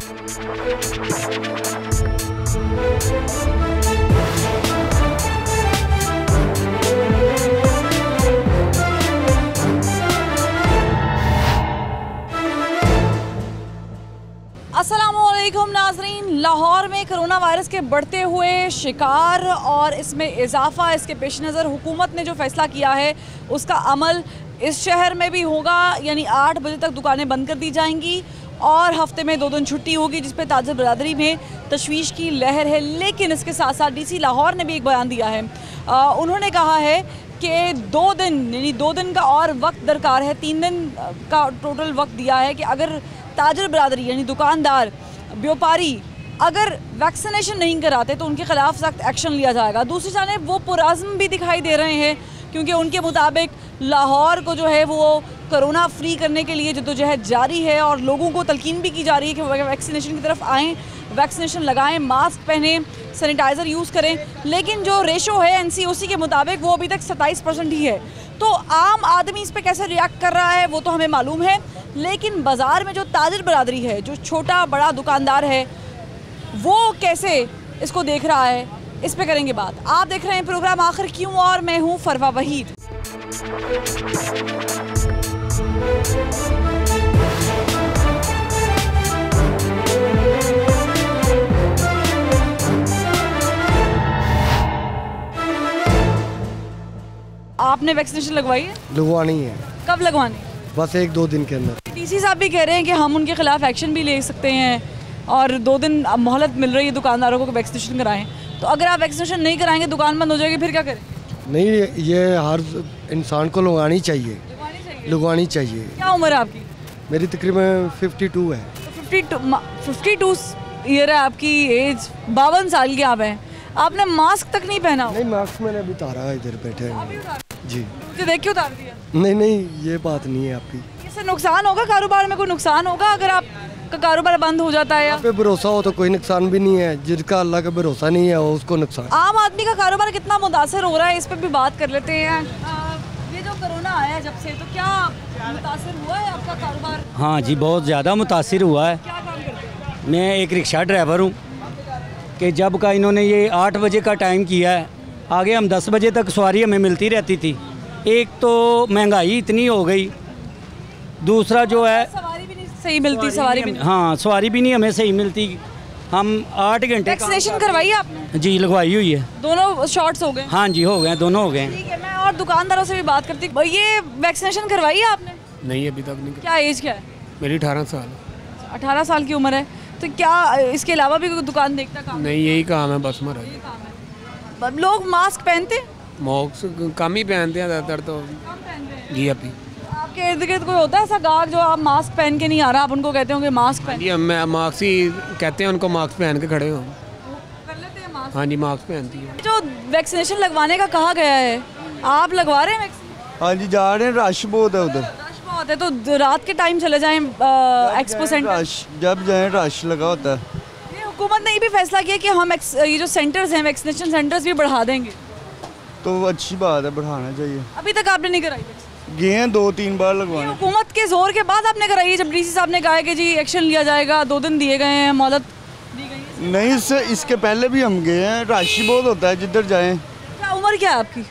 अस्सलामुअलैकुम नाजरीन, लाहौर में कोरोना वायरस के बढ़ते हुए शिकार और इसमें इजाफा, इसके पेश नज़र हुकूमत ने जो फ़ैसला किया है उसका अमल इस शहर में भी होगा। यानी 8 बजे तक दुकानें बंद कर दी जाएंगी और हफ्ते में 2 दिन छुट्टी होगी, जिस पे ताजिर बरादरी में तशवीश की लहर है। लेकिन इसके साथ साथ डीसी लाहौर ने भी एक बयान दिया है। उन्होंने कहा है कि 2 दिन यानी 2 दिन का और वक्त दरकार है, 3 दिन का टोटल वक्त दिया है कि अगर ताजिर बरादरी यानी दुकानदार, व्यापारी अगर वैक्सीनेशन नहीं कराते तो उनके ख़िलाफ़ सख्त एक्शन लिया जाएगा। दूसरी जानिब वो पुरअज़्म भी दिखाई दे रहे हैं, क्योंकि उनके मुताबिक लाहौर को जो है वो कोरोना फ्री करने के लिए जद्दोजहद जारी है और लोगों को तलकीन भी की जा रही है कि वो वैक्सीनेशन की तरफ आएँ, वैक्सीनेशन लगाएं, मास्क पहनें, सैनिटाइज़र यूज़ करें। लेकिन जो रेशो है NCOC के मुताबिक वो अभी तक 27% ही है। तो आम आदमी इस पर कैसे रिएक्ट कर रहा है वो तो हमें मालूम है, लेकिन बाज़ार में जो ताजिर बरादरी है, जो छोटा बड़ा दुकानदार है, वो कैसे इसको देख रहा है, इस पे करेंगे बात। आप देख रहे हैं प्रोग्राम आखिर क्यों और मैं हूँ फरवा वहीद। आपने वैक्सीनेशन लगवाई है? लगवानी है। कब लगवानी? बस 1-2 दिन के अंदर। डीसी साहब भी कह रहे हैं कि हम उनके खिलाफ एक्शन भी ले सकते हैं और 2 दिन मोहलत मिल रही है दुकानदारों को वैक्सीनेशन कराएं। तो अगर आप वैक्सीनेशन नहीं कराएंगे, दुकान बंद हो जाएगी, फिर क्या करें? नहीं, ये हर इंसान को लगवानी चाहिए। लगवानी चाहिए। क्या उम्र है आपकी? मेरी तकरीबन 52 है। 52 ईयर है आपकी एज, 52 साल के आप हैं। आपने मास्क तक नहीं पहना? नहीं, मास्क मैंने अभी उतारा है, इधर बैठे हैं जी। मुझे देख के उतार दिया? नहीं, ये बात नहीं है आपकी। इससे नुकसान होगा, कारोबार में कोई नुकसान होगा अगर आपका कारोबार बंद हो जाता है? पे भरोसा हो तो कोई नुकसान भी नहीं है, जिसका अल्लाह का भरोसा नहीं है उसको नुकसान। आम आदमी का कारोबार कितना मुतासर हो रहा है, इस पर भी बात कर लेते हैं। ये जो कोरोना आया जब से, तो क्या मुतासर हुआ है आपका कारोबार? हाँ जी, बहुत ज़्यादा मुतासर हुआ है। क्या काम करते हैं? मैं एक रिक्शा ड्राइवर हूँ कि जब का इन्होंने ये 8 बजे का टाइम किया है, आगे हम 10 बजे तक सवारी हमें मिलती रहती थी। एक तो महंगाई इतनी हो गई, दूसरा जो है सवारी भी नहीं सही मिलती, सवारी भी नहीं। हाँ, सवारी भी नहीं हमें सही मिलती। हम 8 घंटे वैक्सीनेशन करवाई आपने? जी, लगवाई हुई है। दोनों शॉट्स हो गए? हाँ जी, हो गए, दोनों हो गए। ठीक है, मैं और दुकानदारों से भी बात करती हूँ। ये वैक्सीनेशन करवाई है आपने? नहीं, अभी तक नहीं। क्या एज क्या है? मेरी 18 साल। 18 साल की उम्र है, तो क्या इसके अलावा भी कोई दुकान देखता काम? नहीं, यही काम है बस मेरा। यही काम है। लोग मास्क पहनते? मास्क कम ही पहनते हैं ज़्यादातर तो। कम पहनते हैं जी, अभी आपके इर्द गिर्द कोई होता है ऐसा गाहक जो आप मास्क पहन के नहीं आ रहा, आप उनको कहते हो कि मास्क पहन? जी, हम मास्क ही कहते हैं उनको, मास्क पहन के खड़े हो। कर लेते हैं मास्क? हाँ जी, मास्क पहनती है। जो वैक्सीनेशन लगवाने का कहा गया है, आप लगवा रहे हैं वैक्सीन? हाँ जी, जा रहे हैं। रश बहुत है उधर। रश बहुत है, तो रात के टाइम चले जाएं एक्सपो सेंटर। रश जब जाएं रश लगा होता है। ये हुकूमत ने ये भी फैसला किया कि हम ये जो सेंटर्स हैं, वैक्सीनेशन सेंटर्स भी बढ़ा देंगे। तो अच्छी बात है, बढ़ाना चाहिए। अभी तक आपने नहीं कराई? गए हैं 2-3 बार लगवाने। हुकूमत के जोर के बाद आपने कराई है, जब डीसी साहब ने कहा है कि जी एक्शन लिया जाएगा, 2 दिन दिए गए हैं, मोहलत दी गई है? नहीं, इसके पहले भी हम गए हैं। रश ही बहुत होता है जिधर जाएं। क्या उम्र क्या है आपकी?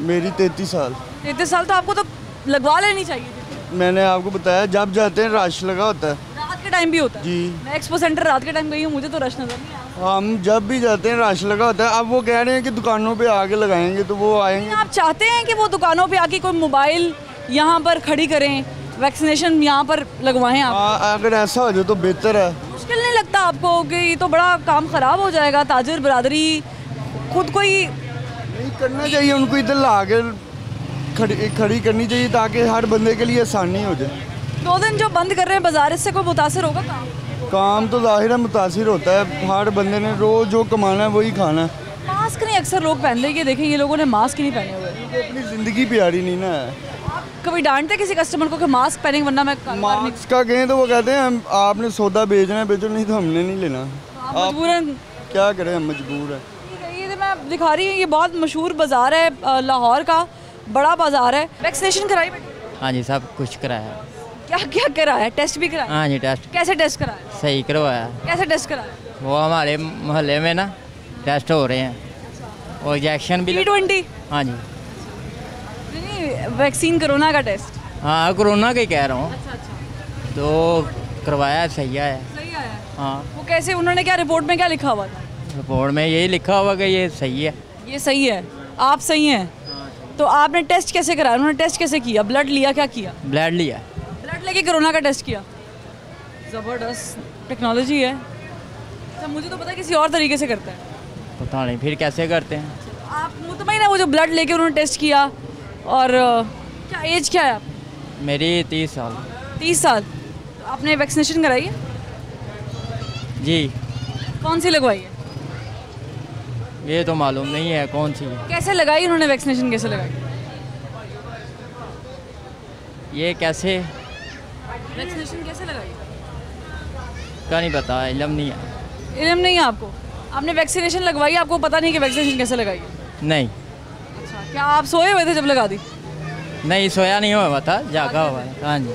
मेरी 33 साल। 33 साल, तो आपको तो लगवा लेनी चाहिए थी। मैंने आपको बताया, जब जाते हैं रश लगा होता है। रात के टाइम भी होता है? जी। मैं एक्सपो सेंटर रात के टाइम गई हूँ, मुझे तो रश नजर नहीं आया। हम जब भी जाते हैं रश लगा होता है। अब वो कह रहे हैं कि दुकानों पे आके लगाएंगे, तो वो आएंगे। आप चाहते हैं कि वो दुकानों पे आके कोई मोबाइल यहाँ पर खड़ी करें, वैक्सीनेशन यहाँ पर लगवाएं आप? अगर ऐसा हो जाए तो बेहतर है। मुश्किल नहीं लगता आपको कि ये तो बड़ा काम ख़राब हो जाएगा? ताजिर बरादरी खुद कोई नहीं करना चाहिए, उनको इधर ला के खड़ी करनी चाहिए ताकि हर बंदे के लिए आसानी हो जाए। 2 दिन जो बंद कर रहे हैं बाजार, इससे कोई मुतासर होगा काम तो जाहिर है मुतासिर होता है। हर बंदे ने रोज जो कमाना है वही खाना है। मास्क नहीं अक्सर लोग पहनते हैं, देखें ये लोगों ने मास्क ही नहीं पहने हुए। अपनी ज़िंदगी प्यारी नहीं ना है। कभी डांटते किसी कस्टमर को कि मास्क पहनेंगे वरना मैं मास्क का कहें तो वो कहते हैं आपने सौदा बेचना है बेचो, नहीं तो हमने नहीं लेना। मजबूरन क्या करें, हम मजबूर है। ये मैं दिखा रही हूँ, ये बहुत मशहूर बाज़ार है लाहौर का, बड़ा बाज़ार है। वैक्सीनेशन कराई बेटा? हाँ जी, सब कुछ कराया। क्या क्या कराया? टेस्ट भी कराया? हाँ जी टेस्ट कैसे टेस्ट कराया? सही करवाया। कैसे टेस्ट कराया? वो हमारे मोहल्ले में ना टेस्ट हो रहे हैं और इंजेक्शन भी T20? हाँ जी नहीं, वैक्सीन कोरोना का टेस्ट। हाँ कोरोना का ही कह रहा हूँ। अच्छा अच्छा, तो करवाया सही है। सही आया। हाँ वो कैसे, उन्होंने क्या रिपोर्ट में क्या लिखा हुआ था? रिपोर्ट में यही लिखा हुआ कि ये सही है। ये सही है, आप सही हैं। तो आपने टेस्ट कैसे कराया? उन्होंने टेस्ट कैसे किया? ब्लड लिया, क्या किया? ब्लड लिया। ब्लड लेके कोरोना का टेस्ट किया। ज़बरदस्त टेक्नोलॉजी है। अच्छा, मुझे तो पता है किसी और तरीके से करता है। पता नहीं फिर कैसे करते हैं। आप मुतमईन है वो जो ब्लड लेके उन्होंने टेस्ट किया? और क्या एज क्या है आप? मेरी 30 साल। 30 साल। तो आपने वैक्सीनेशन कराई है? जी कौन सी लगवाई है? ये तो मालूम नहीं है कौन सी है। कैसे लगाई उन्होंने वैक्सीनेशन? कैसे लगाई? ये कैसे वैक्सीनेशन कैसे लगाई? का नहीं पता, इल्म नहीं है। इल्म नहीं है आपको? आपने वैक्सीनेशन लगवाई, आपको पता नहीं कि वैक्सीनेशन कैसे लगाई है? नहीं अच्छा, क्या आप सोए हुए थे जब लगा दी? नहीं सोया नहीं हुआ था, जागा हुआ है। हाँ जी।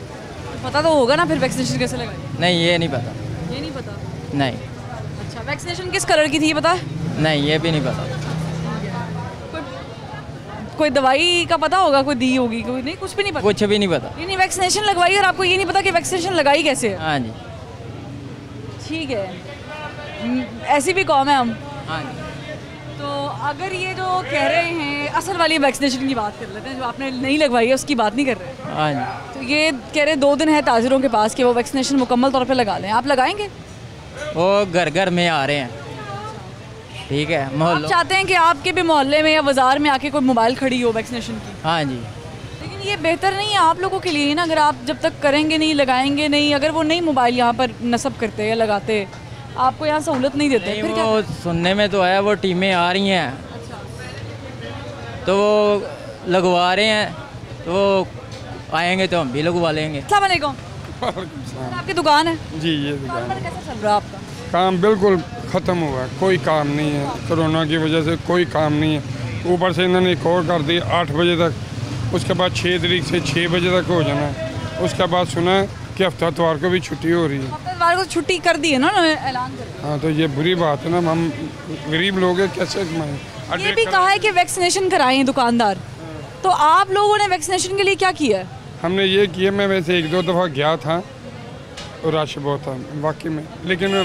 पता तो होगा ना फिर वैक्सीनेशन कैसे लगाई? नहीं ये नहीं पता। ये नहीं पता। नहीं अच्छा, वैक्सीनेशन किस कलर की थी ये पता है? नहीं ये भी नहीं पता। कोई दवाई का पता होगा, कोई दी होगी, कोई नहीं, कुछ भी नहीं पता? कुछ भी नहीं पता। ये नहीं, वैक्सीनेशन लगवाई और आपको ये नहीं पता कि वैक्सीनेशन लगाई कैसे है? हाँ जी। ठीक है, ऐसी भी कौम है हम। हाँ जी। तो अगर ये जो कह रहे हैं, असल वाली वैक्सीनेशन की बात कर लेते हैं, जो आपने नहीं लगवाई है उसकी बात नहीं कर रहे। हाँ जी। तो ये कह रहे 2 दिन है ताजिरों के पास कि वो वैक्सीनेशन मुकम्मल तौर पे लगा लें, आप लगाएंगे? वो घर घर में आ रहे हैं। ठीक है आप मोहल्लों। चाहते हैं कि आपके भी मोहल्ले में या बाजार में आके कोई मोबाइल खड़ी हो वैक्सीनेशन की? हाँ जी। लेकिन ये बेहतर नहीं है आप लोगों के लिए ना, अगर आप जब तक करेंगे नहीं, लगाएंगे नहीं, अगर वो नहीं मोबाइल यहाँ पर नस्ब करते या लगाते, आपको यहाँ सहूलत नहीं देते, नहीं फिर क्या? वो सुनने में तो आया वो टीमें आ रही हैं तो वो लगवा रहे हैं, तो आएंगे तो हम भी लगवा लेंगे। अस्सलाम वालेकुम। आपकी दुकान है? जी ये दुकान कारोबार कैसा चल रहा है आपका? काम बिल्कुल ख़त्म हुआ है, कोई काम नहीं है। कोरोना की वजह से कोई काम नहीं है। ऊपर से इन्होंने एक और कर दी 8 बजे तक, उसके बाद 6 तारीख से 6 बजे तक हो जाना है। उसके बाद सुना है कि हफ्ता इतवार को भी छुट्टी हो रही है। हफ्तेवार को छुट्टी कर दी है ना उन्होंने, ऐलान कर। हाँ तो ये बुरी बात है ना, हम गरीब लोग हैं, कैसे कमाएं? ये भी कहा है कि वैक्सीनेशन कराएं दुकानदार, तो आप लोगों ने वैक्सीनेशन के लिए क्या किया है? हमने ये किया, मैं वैसे 1-2 दफ़ा गया था और रश बहुत था वाकई में, लेकिन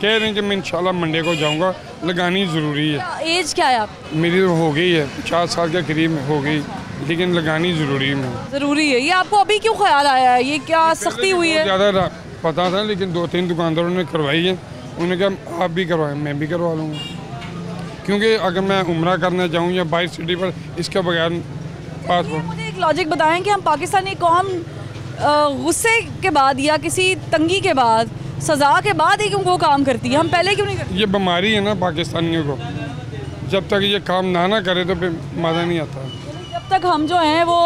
कह रहे हैं कि मैं इंशाल्लाह मंडे को जाऊंगा। लगानी ज़रूरी है। एज क्या है आप? मेरी तो हो गई है 50 साल के करीब हो गई, लेकिन लगानी ज़रूरी है। ज़रूरी है। ये आपको अभी क्यों ख्याल आया है? ये क्या सख्ती हुई है? ज़्यादा पता था, लेकिन 2-3 दुकानदारों ने करवाई है। उन्होंने कहा आप भी करवाएं, मैं भी करवा लूँगा, क्योंकि अगर मैं उम्रा करना चाहूँ या बाहर सिटी पर, इसके बगैर पासपोर्ट। मुझे एक लॉजिक बताएं कि हम पाकिस्तानी कौम गुस्से के बाद या किसी तंगी के बाद, सज़ा के बाद ही क्यों वो काम करती है, हम पहले क्यों नहीं करते? ये बीमारी है ना पाकिस्तानियों को, जब तक ये काम ना करे तो फिर मज़ा नहीं आता। जब तक हम जो हैं वो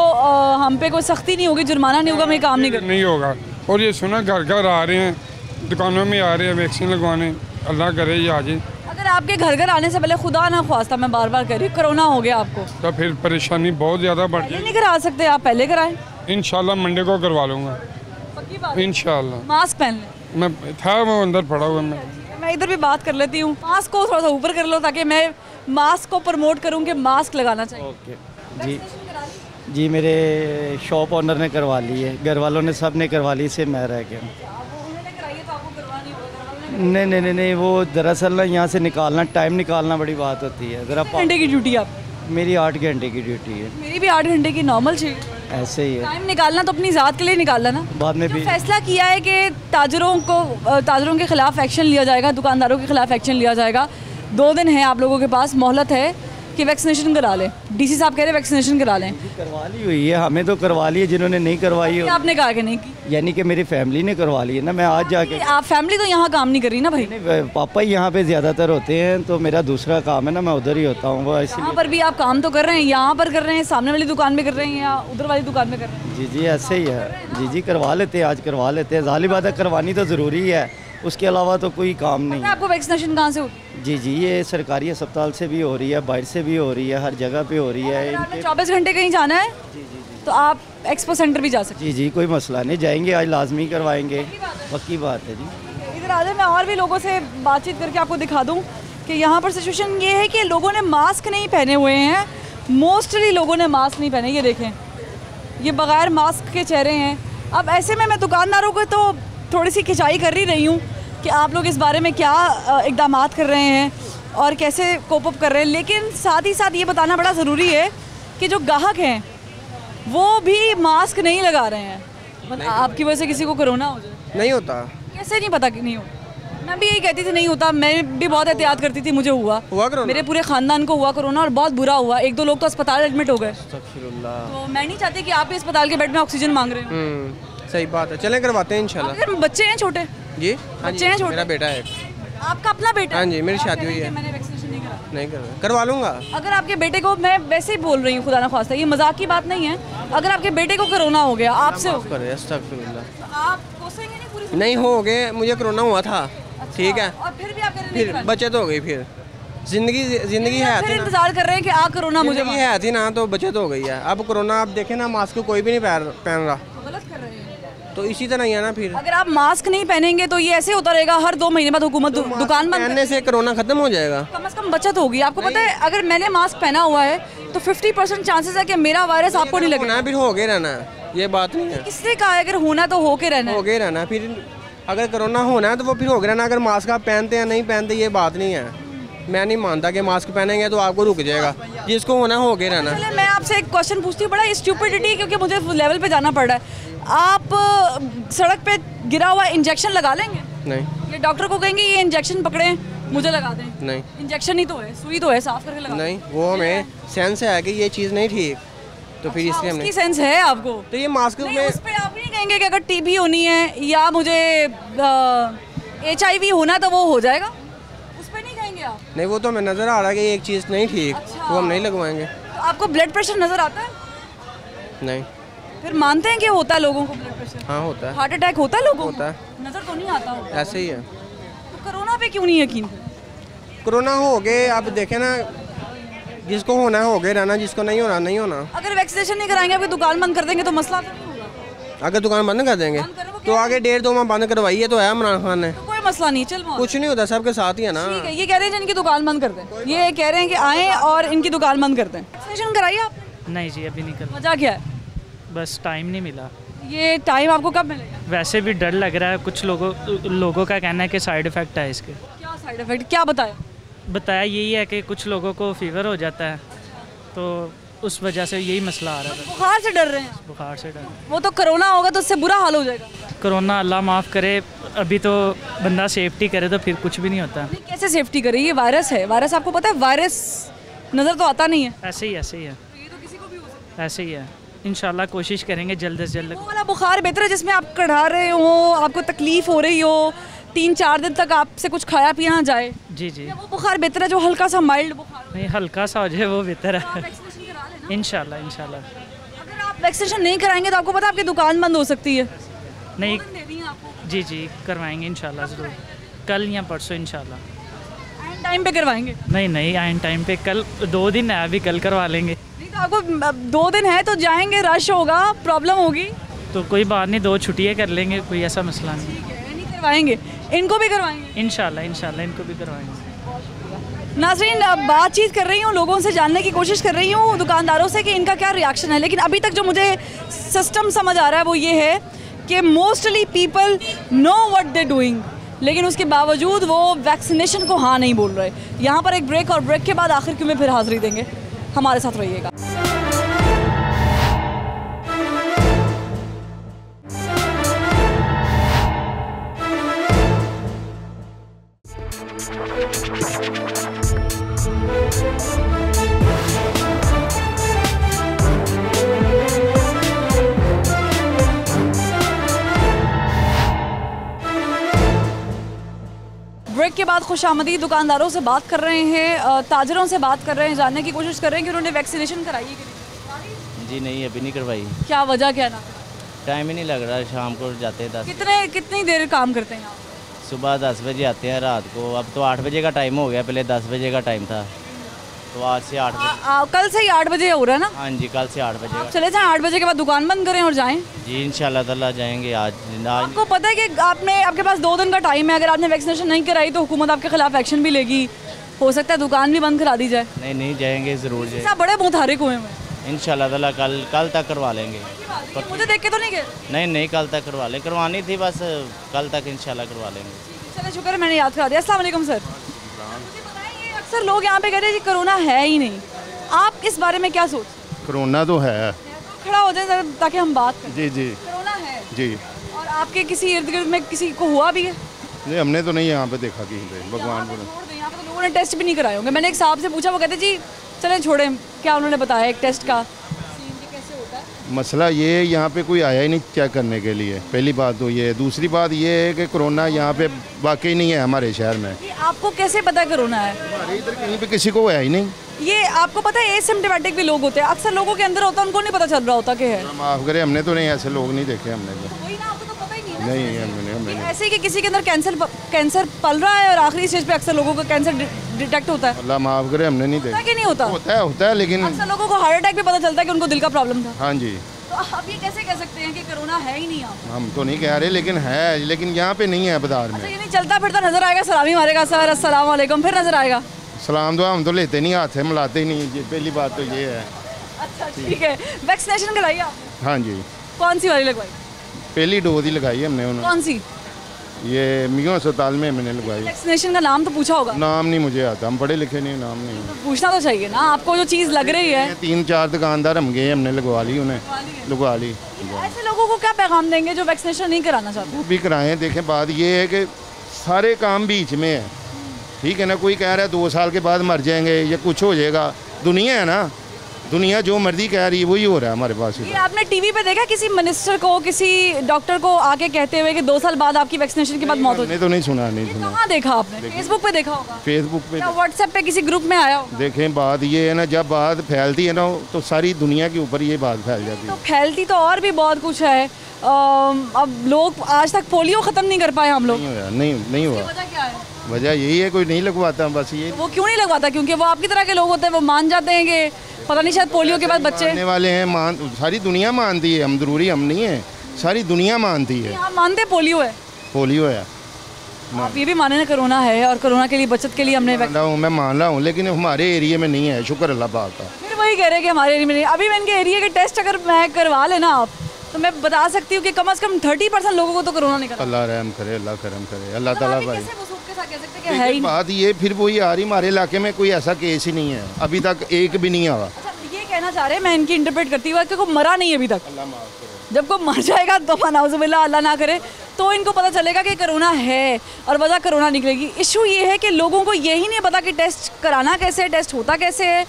हम पे कोई सख्ती नहीं होगी, जुर्माना नहीं होगा, हम ये काम नहीं करते। नहीं होगा। और ये सुना घर घर आ रहे हैं, दुकानों में आ रहे हैं वैक्सीन लगवाने, अल्लाह करे ये आ जाए। अगर आपके घर घर आने से पहले खुदा ना ख्वास्ता, मैं बार बार कह रही हूँ, कोरोना हो गया आपको, तो फिर परेशानी बहुत ज़्यादा बढ़ पहले जाए। नहीं करा सकते आप? पहले कराएं। इंशाल्लाह मंडे को करवा लूँगा, पक्की बात। इंशाल्लाह। मास्क पहन लें। मैं था वो अंदर पड़ा हुआ, मैं इधर भी बात कर लेती हूँ। मास्क को थोड़ा सा ऊपर कर लो ताकि मैं मास्क को प्रमोट करूँ कि मास्क लगाना चाहिए। ओके जी जी, मेरे शॉप ओनर ने करवा ली है, घर वालों ने सब ने करवा ली, से मैं रह गया। नहीं नहीं नहीं नहीं, वो दरअसल ना यहाँ से निकालना, टाइम निकालना बड़ी बात होती है। ज़रा घंटे की ड्यूटी आप? मेरी 8 घंटे की ड्यूटी है। मेरी भी 8 घंटे की नॉर्मल चाहिए। ऐसे ही है, टाइम निकालना तो अपनी ज़ात के लिए निकालना ना। बाद में जो भी फैसला किया है कि ताजरों के खिलाफ एक्शन लिया जाएगा, दुकानदारों के खिलाफ एक्शन लिया जाएगा। 2 दिन है आप लोगों के पास, मोहलत है कि वैक्सीनेशन करा लें। डीसी साहब कह रहे हैं वैक्सीनेशन करा लें। करवा ली हुई है, हमें तो करवा ली है, जिन्होंने नहीं करवाई हो, आपने कहा कि नहीं की? यानी कि मेरी फैमिली ने करवा ली है ना। मैं आज जाके, आप फैमिली तो यहाँ काम नहीं कर रही ना भाई? नहीं, पापा ही यहाँ पे ज़्यादातर होते हैं, तो मेरा दूसरा काम है ना, मैं उधर ही होता हूँ। वो यहाँ पर भी आप काम तो कर रहे हैं, यहाँ पर कर रहे हैं, सामने वाली दुकान में कर रहे हैं या उधर वाली दुकान में कर रहे हैं? जी जी ऐसे ही है। जी जी करवा लेते हैं, आज करवा लेते हैं। ज़ाहिर बात है करवानी तो ज़रूरी है, उसके अलावा तो कोई काम नहीं है। आपको वैक्सीनेशन कहाँ से होती है? जी जी, ये सरकारी अस्पताल से भी हो रही है, बाहर से भी हो रही है, हर जगह पे हो रही है। आपने 24 घंटे कहीं जाना है तो आप एक्सपो सेंटर भी जा सकते जी जी, कोई मसला नहीं, जाएंगे आज लाजमी करवाएंगे, पक्की बात है जी। हैं। इधर आ जाए, मैं और भी लोगों से बातचीत करके आपको दिखा दूँ कि यहाँ पर सिचुएशन ये है कि लोगों ने मास्क नहीं पहने हुए हैं। मोस्टली लोगों ने मास्क नहीं पहने, ये देखें, ये बग़ैर मास्क के चेहरे हैं। अब ऐसे में मैं दुकानदारों को तो थोड़ी सी खिंचाई कर ही रही हूँ कि आप लोग इस बारे में क्या इक़दाम कर रहे हैं और कैसे कोप अप कर रहे हैं, लेकिन साथ ही साथ ये बताना बड़ा ज़रूरी है कि जो ग्राहक हैं वो भी मास्क नहीं लगा रहे हैं। मतलब आपकी वजह से किसी को कोरोना हो जाए? नहीं होता। कैसे नहीं पता कि नहीं होता? मैं भी यही कहती थी नहीं होता, मैं भी बहुत एहतियात करती थी, मुझे हुआ कोरोना? मेरे पूरे ख़ानदान को हुआ कोरोना और बहुत बुरा हुआ। 1-2 लोग तो अस्पताल एडमिट हो गए। तो मैं नहीं चाहती कि आप भी अस्पताल के बेड में ऑक्सीजन मांग रहे हो। सही बात है, चलें करवाते हैं इंशाल्लाह। अगर बच्चे हैं छोटे? जी बच्चे हैं छोटे? मेरा बेटा है। आपका अपना बेटा? हाँ जी, मेरी आप शादी कह रहे हुई हैं है। कि मैंने वैक्सीनेशन नहीं करा। नहीं करवा लूँगा। अगर आपके बेटे को, मैं वैसे ही बोल रही हूँ खुदा ना खास्ता, ये मजाक की बात नहीं है, अगर आपके बेटे को कोरोना हो गया आपसे हो गया, अस्तगफिरुल्लाह। आप कोसेंगे नहीं पूरी? नहीं हो गए, मुझे कोरोना हुआ था। ठीक है, और फिर भी आप कह रहे हैं फिर नहीं करा। बचत हो गई। फिर जिंदगी आप है फिर थी ना, इंतजार कर रहे हैं कि आ कोरोना मुझे जिंदगी है थी ना, तो बचत हो गई है। अब कोरोना आप देखें ना, मास्क कोई भी नहीं पहन रहा, गलत कर रहे हैं। तो इसी तरह ही है ना। फिर अगर आप मास्क नहीं पहनेंगे तो ये ऐसे होता रहेगा, हर 2 महीने बाद हुकूमत दुकान बंद पहनने से कोरोना खत्म हो जाएगा। कम से कम बचत होगी। आपको पता है अगर मैंने मास्क पहना हुआ है तो 50% चांसेस है कि मेरा वायरस आपको नहीं लगेगा। फिर हो गए रहना, ये बात नहीं है। किसने कहा है अगर होना तो होके रहना है? हो गए रहना। फिर अगर कोरोना होना है तो वो फिर हो गया रहना। अगर मास्क आप पहनते हैं नहीं पहनते, ये बात नहीं है। मैं नहीं मानता कि मास्क पहनेंगे तो आपको रुक जाएगा, जिसको होना हो गए रहना। चलिए मैं आपसे एक क्वेश्चन पूछती हूँ, बड़ा स्टूपिडिटी, क्योंकि मुझे लेवल पे जाना पड़ रहा है। आप सड़क पे गिरा हुआ इंजेक्शन लगा लेंगे? नहीं। ये डॉक्टर को कहेंगे ये इंजेक्शन पकड़े मुझे लगा दें? नहीं। इंजेक्शन ही तो है, सुई तो है, साफ करके लगा नहीं, वो हमें सेंस है कि ये चीज़ नहीं ठीक, तो फिर इसलिए हमने। उसकी सेंस है आपको? तो ये मास्क नहीं, में उस पे आप नहीं कहेंगे कि अगर टीबी होनी है या मुझे HIV होना तो वो हो जाएगा? उस पे नहीं कहेंगे आप? नहीं, वो तो हमें नज़र आ रहा है कि एक चीज़ नहीं ठीक, वो हम नहीं लगवाएंगे। तो आपको ब्लड प्रेशर नजर आता है? नहीं। फिर मानते हैं कि होता है लोगों को ब्लड प्रेशर? हाँ होता है। हार्ट अटैक होता है लोगों को? होता है। नजर तो नहीं आता होगा। ऐसे ही है। तो कोरोना पे क्यों नहीं यकीन? कोरोना हो गए, आप देखें ना, जिसको होना है हो गए रहना, जिसको नहीं होना नहीं होना। अगर वैक्सीनेशन नहीं कराएंगे, आपकी दुकान बंद कर देंगे तो मसला तो नहीं होगा? अगर दुकान बंद कर देंगे तो आगे 1.5-2 माह बंद करवाई है तो है इमरान खान ने। तो कोई मसला नहीं, चल मौत। कुछ नहीं होता, सबके साथ ही है ना। ठीक है, ये कह रहे हैं जिनकी दुकान बंद कर दें, ये कह रहे हैं कि आएँ और इनकी दुकान बंद कर दें। वैक्सीनेशन कराइए आप? नहीं जी, अभी नहीं कर, वजह क्या है? बस टाइम नहीं मिला। ये टाइम आपको कब मिलेगा? वैसे भी डर लग रहा है, कुछ लोगों का कहना है कि साइड इफ़ेक्ट है इसके। क्या साइड इफेक्ट, क्या बताया? बताया यही है कि कुछ लोगों को फीवर हो जाता है, तो उस वजह से यही मसला आ रहा है। बुखार से डर रहे हैं? बुखार से डर। वो तो कोरोना होगा तो उससे बुरा हाल हो जाएगा। कोरोना अल्लाह माफ़ करे, अभी तो बंदा सेफ्टी करे तो फिर कुछ भी नहीं होता। नहीं, कैसे सेफ्टी करे? ये वायरस है, वायरस आपको पता है, वायरस नज़र तो आता नहीं है। ऐसे ही है, ऐसे ही है। इंशाल्लाह कोशिश करेंगे जल्द से जल्द। वो वाला बुखार बेहतर है जिसमें आप कढ़ा रहे हो, आपको तकलीफ हो रही हो, 3-4 दिन तक आपसे कुछ खाया पिया ना जाए। जी जी। वो बुखार बेहतर है जो हल्का सा माइल्ड बुखार हो? नहीं, हल्का सा हो जाए वो बेहतर है। वैक्सीनेशन करा लेना। इंशाल्लाह इंशाल्लाह। अगर आप वैक्सीनेशन नहीं कराएंगे तो आपको पता है आपकी दुकान बंद हो सकती है। नहीं, दे दी हैं आपको? जी जी करवाएंगे इंशाल्लाह ज़रूर, कल या परसों इंशाल्लाह। एंड टाइम पे करवाएंगे? नहीं नहीं, आइन टाइम पे, कल 2 दिन है, अभी कल करवा लेंगे। नहीं तो आपको 2 दिन है तो जाएंगे, रश होगा, प्रॉब्लम होगी। तो कोई बात नहीं, 2 छुट्टियाँ कर लेंगे, कोई ऐसा मसला नहीं। ठीक है, नहीं करवाएंगे, इनको भी करवाएंगे इंशाल्लाह इंशाल्लाह, इनको भी करवाएंगे। नाज़रीन, बातचीत कर रही हूँ, लोगों से जानने की कोशिश कर रही हूँ, दुकानदारों से, कि इनका क्या रिएक्शन है। लेकिन अभी तक जो मुझे सिस्टम समझ आ रहा है वो ये है कि mostly people know what they doing, लेकिन उसके बावजूद वो वैक्सीनेशन को हाँ नहीं बोल रहे। यहाँ पर एक ब्रेक, और ब्रेक के बाद आखिर क्यों में फिर हाजिरी देंगे। हमारे साथ रहिएगा। ब्रेक के बाद खुशामदी दुकानदारों से बात कर रहे हैं, ताजरों से बात कर रहे हैं, जानने की कोशिश कर रहे हैं कि उन्होंने वैक्सीनेशन कराई है कि नहीं। जी नहीं, अभी नहीं करवाई। क्या वजह, क्या ना? टाइम ही नहीं लग रहा, शाम को जाते हैं 10। कितनी देर काम करते हैं आप? सुबह 10 बजे आते हैं, रात को अब तो 8 बजे का टाइम हो गया, पहले 10 बजे का टाइम था। तो आज से 8 बजे। कल से ही 8 बजे हो रहा है ना? हाँ जी, कल से 8 बजे। चले जाएं 8 बजे के बाद दुकान बंद करें और जाएं? जी इंशाल्लाह ताला जाएंगे आज। आपको पता है कि आपके पास 2 दिन का टाइम है, अगर आपने वैक्सीनेशन नहीं कराई तो हुकूमत आपके खिलाफ एक्शन भी लेगी, हो सकता है दुकान भी बंद करा दी जाए। नहीं जाएंगे, ज़रूर जाएंगे। आप बड़े मुतहरिक हुए हैं। इंशाल्लाह ताला कल तक करवा लेंगे। मुझे देख के तो नहीं गए? नहीं कल तक करवानी थी, बस कल तक इंशाल्लाह करवा लेंगे। चलो शुक्र है मैंने याद करा दिया। अस्सलाम वालेकुम सर। अक्सर लोग यहाँ पे कहते हैं कि कोरोना है ही नहीं, आप इस बारे में क्या सोचते हैं? कोरोना तो है। खड़ा हो जाए जरा ताकि हम बात करें। जी कोरोना है जी। और आपके किसी इर्द गिर्द में किसी को हुआ भी है? नहीं, हमने तो नहीं यहाँ पे देखा कहीं पे, भगवान को। यहाँ पे तो लोगों ने टेस्ट भी नहीं कराए होंगे। मैंने एक साहब से पूछा, वो कहते जी चलें छोड़ें, क्या उन्होंने बताया एक टेस्ट का कैसे होता है? मसला ये है यहाँ पे कोई आया ही नहीं चेक करने के लिए, पहली बात तो ये है। दूसरी बात ये है कि कोरोना यहाँ पे वाकई नहीं है हमारे शहर में। आपको कैसे पता कोरोना है? हमारे इधर कहीं पे किसी को है ही नहीं। ये आपको पता है एसिम्प्टोमेटिक भी लोग होते हैं, अक्सर लोगों के अंदर होता है, उनको नहीं पता चल रहा होता कि है। माफ करे, हमने तो नहीं ऐसे लोग नहीं देखे हमने तो। नहीं हमने ऐसे ही कि किसी के अंदर कैंसर पल रहा है और आखिरी स्टेज पे अक्सर लोगों का कैंसर डिटेक्ट होता है। अल्लाह माफ करे, हमने नहीं देखा। कि नहीं होता? होता है लेकिन अक्सर लोगों को हार्ट अटैक भी पता चलता है कि उनको दिल का प्रॉब्लम था। हाँ जी। तो आप ये कैसे कह सकते हैं कि कोरोना है ही नहीं? हम तो नहीं कह रहे, लेकिन है, लेकिन यहाँ पे नहीं है बाजार में। ये नहीं चलता फिरता नजर आएगा, सलामी मारेगा सर अस्सलाम वालेकुम, फिर नजर आएगा। सलाम दुआ हम तो लेते नहीं, हाथ से मिलाते ही नहीं, ये पहली बात तो ये है। अच्छा ठीक है। वैक्सीनेशन कराई आप? हाँ जी। कौन सी वाली लगवाई? पहली डोज ही लगाई हमने। उन्होंने कौन सी? ये मियों अस्पताल में मैंने लगवाई। वैक्सीनेशन का नाम तो पूछा होगा? नाम नहीं मुझे आता, हम पढ़े लिखे नहीं, नाम नहीं। तो पूछना तो चाहिए ना, आपको जो चीज़ लग रही है। 3-4 दुकानदार हम गए, हमने लगवा ली, उन्हें लगवा ली। ऐसे लोगों को क्या पैगाम देंगे जो वैक्सीनेशन नहीं कराना चाहते? वो भी कराएं। देखें, बात ये है कि सारे काम बीच में है, ठीक है ना। कोई कह रहा है 2 साल के बाद मर जाएंगे या कुछ हो जाएगा, दुनिया है ना, दुनिया जो मर्जी कह रही है वही हो रहा है हमारे पास। ये आपने टीवी पे देखा किसी मिनिस्टर को, किसी डॉक्टर को आके कहते हुए कि 2 साल बाद आपकी वैक्सीनेशन के बाद मौत हो जाएगी? तो नहीं सुना। कहाँ देखा आपने? फेसबुक पे देखा होगा? फेसबुक पे, व्हाट्सएप पे किसी ग्रुप में आया होगा? देखें, बात ये है ना, जब बात फैलती है ना तो सारी दुनिया के ऊपर ये बात फैल जाती है। तो फैलती तो और भी बहुत कुछ है। अब लोग आज तक पोलियो ख़त्म नहीं कर पाए हम लोग। नहीं हुआ। वजह क्या है? वजह यही है, कोई नहीं लगवाता, बस ये। वो क्यों नहीं लगवाता? क्योंकि वो आपकी तरह के लोग होते हैं, वो मान जाते हैं कि पता नहीं शायद पोलियो के बाद बच्चे मानने वाले हैं। सारी दुनिया मानती है, हम जरूरी हम नहीं है, सारी दुनिया मानती है। आप मानते पोलियो है? पोलियो है। आप ये भी माने ना कोरोना है, और कोरोना के लिए बचत के लिए हमने मैं मान रहा हूँ, लेकिन हमारे एरिया में नहीं है, शुक्र अल्लाह पाक का। फिर वही कह रहे हैं कि हमारे एरिया में नहीं। अभी मैं इनके एरिया के टेस्ट अगर मैं करवा लेना आप, तो मैं बता सकती हूँ कि कम से कम 30% लोगों को तो कोरोना नहीं करा। अल्लाह रहम करे, अल्लाह करम करे, अल्लाह ताला भाई। है ही बात ये फिर वही आ रही, हमारे इलाके में कोई ऐसा केस ही नहीं है अभी तक, एक भी नहीं आवा। ये कहना चाह रहे हैं, मैं इनकी इंटरप्रेट करती हूँ कि कोई मरा नहीं अभी तक। जब कोई मर जाएगा तो नाउज़ुबिल्लाह, अल्लाह ना करे, तो इनको पता चलेगा कि कोरोना है और वजह कोरोना निकलेगी। इशू ये है कि लोगों को यही नहीं पता कि टेस्ट कराना कैसे है, टेस्ट होता कैसे है,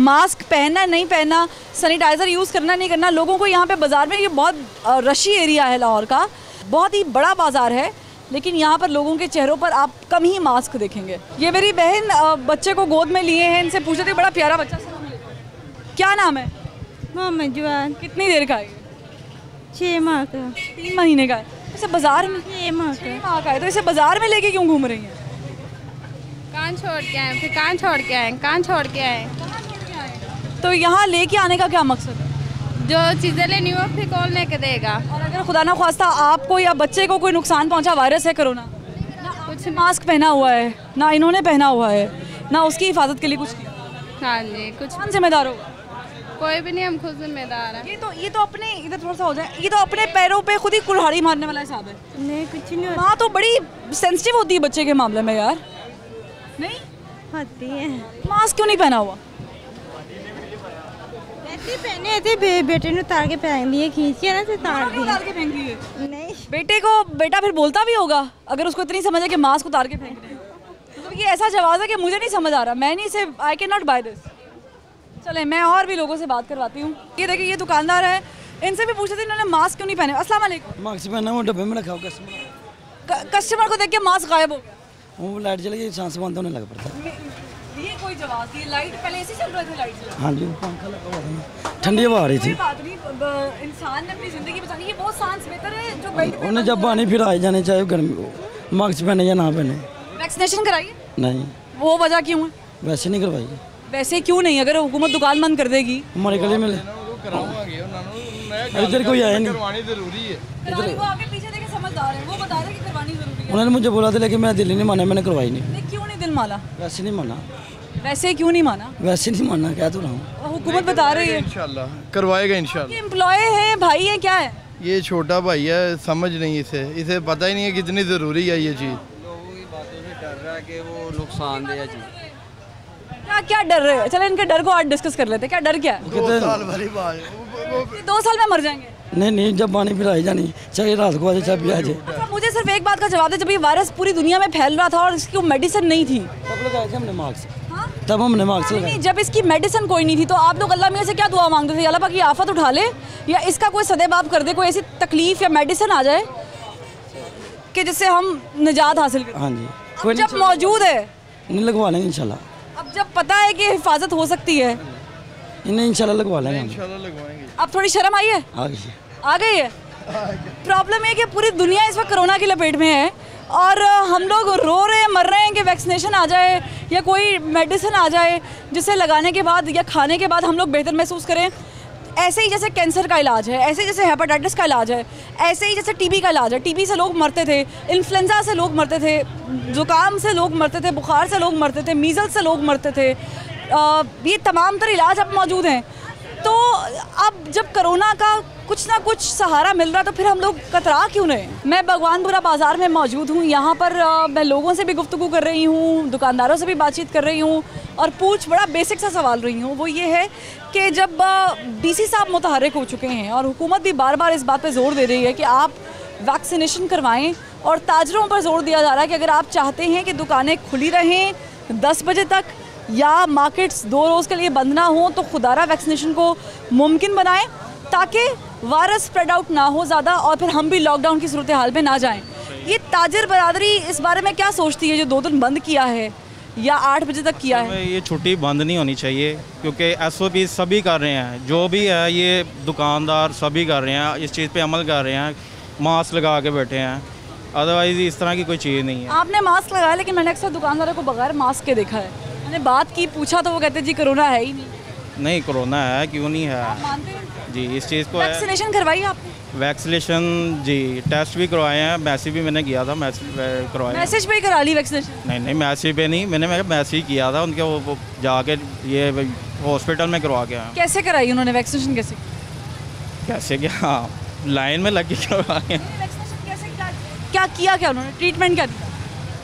मास्क पहनना नहीं पहनना, सैनिटाइज़र यूज़ करना नहीं करना। लोगों को यहाँ पे बाज़ार में, ये बहुत रशी एरिया है लाहौर का, बहुत ही बड़ा बाज़ार है, लेकिन यहाँ पर लोगों के चेहरों पर आप कम ही मास्क देखेंगे। ये मेरी बहन बच्चे को गोद में लिए हैं, इनसे पूछते थे, बड़ा प्यारा बच्चा। क्या नाम है? मोहम्मद जवान। कितनी देर का है? 6 माह का। 3 महीने का है। इसे बाजार में 6 माह का है, तो इसे बाजार में लेके क्यों घूम रही हैं? कान छोड़ के आए, फिर कान छोड़ के आए, कान छोड़ के आए। तो यहाँ लेके आने का क्या मकसद है? जो चीज़ें लेनी हो फिर कौन लेके देगा? और अगर खुदा ना ख्वास्ता आपको या बच्चे को कोई नुकसान पहुँचा, वायरस है कोरोना, कुछ मास्क पहना हुआ है ना, इन्होंने पहना हुआ है ना, उसकी हिफाजत के लिए कुछ किया? हाँ जी, कुछ। कौन जिम्मेदार होगा? कोई भी नहीं, हम खुद जिम्मेदार हैं। ये तो अपने, इधर थोड़ा सा हो जाए, ये तो अपने पैरों पे खुद ही कुल्हाड़ी मारने वाला हिसाब है। नहीं, कुछ नहीं। माँ तो बड़ी सेंसिटिव होती है बच्चे के मामले में यार। नहीं होती है। मास्क क्यों नहीं पहना हुआ? ऐसे पहने थे, बेटे ने उतार के पहन दिए, खींच के ना से उतार दिए। नहीं, बेटा फिर बोलता भी होगा अगर उसको इतनी समझ है कि मास्क उतार के फेंक रहे हैं। तो ये ऐसा जवाब है कि मुझे नहीं समझ आ रहा, मैं नहीं, इसे I can not buy this. चले मैं और भी लोगों से बात करवाती हूँ। ये देखिए, ये दुकानदार है, इनसे भी पूछते थे इन्होंने मास्क क्यों नहीं पहने। अस्सलाम वालेकुम। मास्क पहना वो डब्बे में रखा हो, कस्टमर को देख के मास्क गायब हो गया। वो लाइट चली गई, सांस बंद होने लग पड़ता। ये कोई जवाब थी? लाइट पहले ऐसे चल रहे थे? लाइट हाँ जी, पंखा लगा हुआ था, ठंडी हवा आ रही थी। इंसान ने अपनी जिंदगी बचानी, ये बहुत सांस बेहतर है जो बेड पे उन्हें जब पानी फिर आए जाने चाहे गर्मी हो, मास्क पहने या ना पहने। वैक्सीनेशन कराइए? नहीं। वो वजह क्यों है? वैसे नहीं करवाई। वैसे क्यों नहीं, अगर हुकूमत दुकान बंद कर देगी? हमारे गले में इधर कोई आया नहीं, करवानी जरूरी है। वो आपके पीछे देखे समझदार है, वो बता रहे कि करवानी जरूरी है। उन्होंने मुझे बोला था लेकिन मैं दिल नहीं माना, मैंने करवाई नहीं। क्यों नहीं दिल माना? वैसे नहीं माना। वैसे क्यों नहीं माना? वैसे नहीं माना, क्या तो रहा हूँ। हुकूमत बता रही है इंशाल्लाह करवाएगा इंशाल्लाह। एम्प्लॉय है, भाई है, क्या है? ये छोटा भाई है, समझ नहीं इसे पता ही नहीं है कितनी ज़रूरी है ये चीज़। लोगों की बातों से डर रहा है कि वो नुकसानदेह है चीज़। क्या डर रहे हैं? चलो इनके डर को आज डिस्कस कर लेते हैं। क्या डर क्या है? 2 साल वाली बात, 2 साल में मर जाएंगे? नहीं, जब पानी पिलाई जानी चाहे रात को आ जाए चाहे पिया जाए। अच्छा, मुझे सिर्फ एक बात का जवाब दे, जब ये वायरस पूरी दुनिया में फैल रहा था और इसकी मेडिसिन नहीं थी, तब लगाए थे हमने मास्क। तब हमने मास्क लगाए। जब इसकी मेडिसिन कोई नहीं थी तो आप लोग अल्लाह मियां से क्या दुआ मांगते थे? अल्लाह पाक ये आफत उठा ले या इसका कोई सदेबाब कर दे, कोई ऐसी तकलीफ या मेडिसिन आ जाए कि जिससे हम निजात हासिल करें। हाँ जी, अब जब मौजूद है नहीं लगवा लेंगे इंशाल्लाह। अब जब पता है कि हिफाजत हो सकती है, इन्हें इंशाल्लाह लगवा लेंगे। इंशाल्लाह लगवाएंगे। अब थोड़ी शर्म आई है? आ गई है। प्रॉब्लम है कि पूरी दुनिया इस वक्त कोरोना की लपेट में है और हम लोग रो रहे हैं, मर रहे हैं कि वैक्सीनेशन आ जाए या कोई मेडिसिन आ जाए जिसे लगाने के बाद या खाने के बाद हम लोग बेहतर महसूस करें। ऐसे ही जैसे कैंसर का इलाज है, ऐसे ही जैसे हेपेटाइटिस का इलाज है, ऐसे ही जैसे टीबी का इलाज है। टीबी से लोग मरते थे, इन्फ्लुएंजा से लोग मरते थे, ज़ुकाम से लोग मरते थे, बुखार से लोग मरते थे, मीज़ल्स से लोग मरते थे। ये तमाम तर इलाज अब मौजूद हैं। तो अब जब कोरोना का कुछ ना कुछ सहारा मिल रहा तो फिर हम लोग कतरा क्यों रहे? मैं भगवानपुरा बाज़ार में मौजूद हूँ। यहाँ पर मैं लोगों से भी गुफ्तगू कर रही हूँ, दुकानदारों से भी बातचीत कर रही हूँ और बड़ा बेसिक सा सवाल रही हूँ। वो ये है कि जब डीसी साहब मुतहर्रिक हो चुके हैं और हुकूमत भी बार बार इस बात पर जोर दे रही है कि आप वैक्सीनेशन करवाएँ और ताजरों पर जोर दिया जा रहा है कि अगर आप चाहते हैं कि दुकानें खुली रहें 10 बजे तक या मार्केट्स 2 रोज़ के लिए बंद ना हो, तो खुदारा वैक्सीनेशन को मुमकिन बनाएं ताकि वायरस स्प्रेड आउट ना हो ज़्यादा और फिर हम भी लॉकडाउन की सूरत हाल में ना जाएं। ये ताजिर बरादरी इस बारे में क्या सोचती है जो 2 दिन बंद किया है या 8 बजे तक किया है? ये छुट्टी बंद नहीं होनी चाहिए क्योंकि SOP सभी कर रहे हैं, जो भी है ये दुकानदार सभी कर रहे हैं, इस चीज़ पे अमल कर रहे हैं, मास्क लगा के बैठे हैं। अदरवाइज़ इस तरह की कोई चीज़ नहीं है। आपने मास्क लगाया लेकिन मैंने अक्सर दुकानदारों को बगैर मास्क के देखा है। मैंने बात की, पूछा तो वो कहते जी कोरोना है ही नहीं। कोरोना है, क्यों नहीं है? आप मानते हैं? जी, इस चीज़ को वैक्सीनेशन करवाई आपने? वैक्सीनेशन जी, टेस्ट भी करवाए हैं, मैसेज भी मैंने किया था, करवाया। मैसेज पे ही करा ली वैक्सीनेशन? नहीं, मैसेज पे नहीं, मैंने मैसेज किया था उनके, वो जाके ये हॉस्पिटल में करवा के। कैसे कराई उन्होंने वैक्सीनेशन? कैसे क्या लाइन में लग के करवाए? क्या किया, क्या उन्होंने ट्रीटमेंट क्या दिया?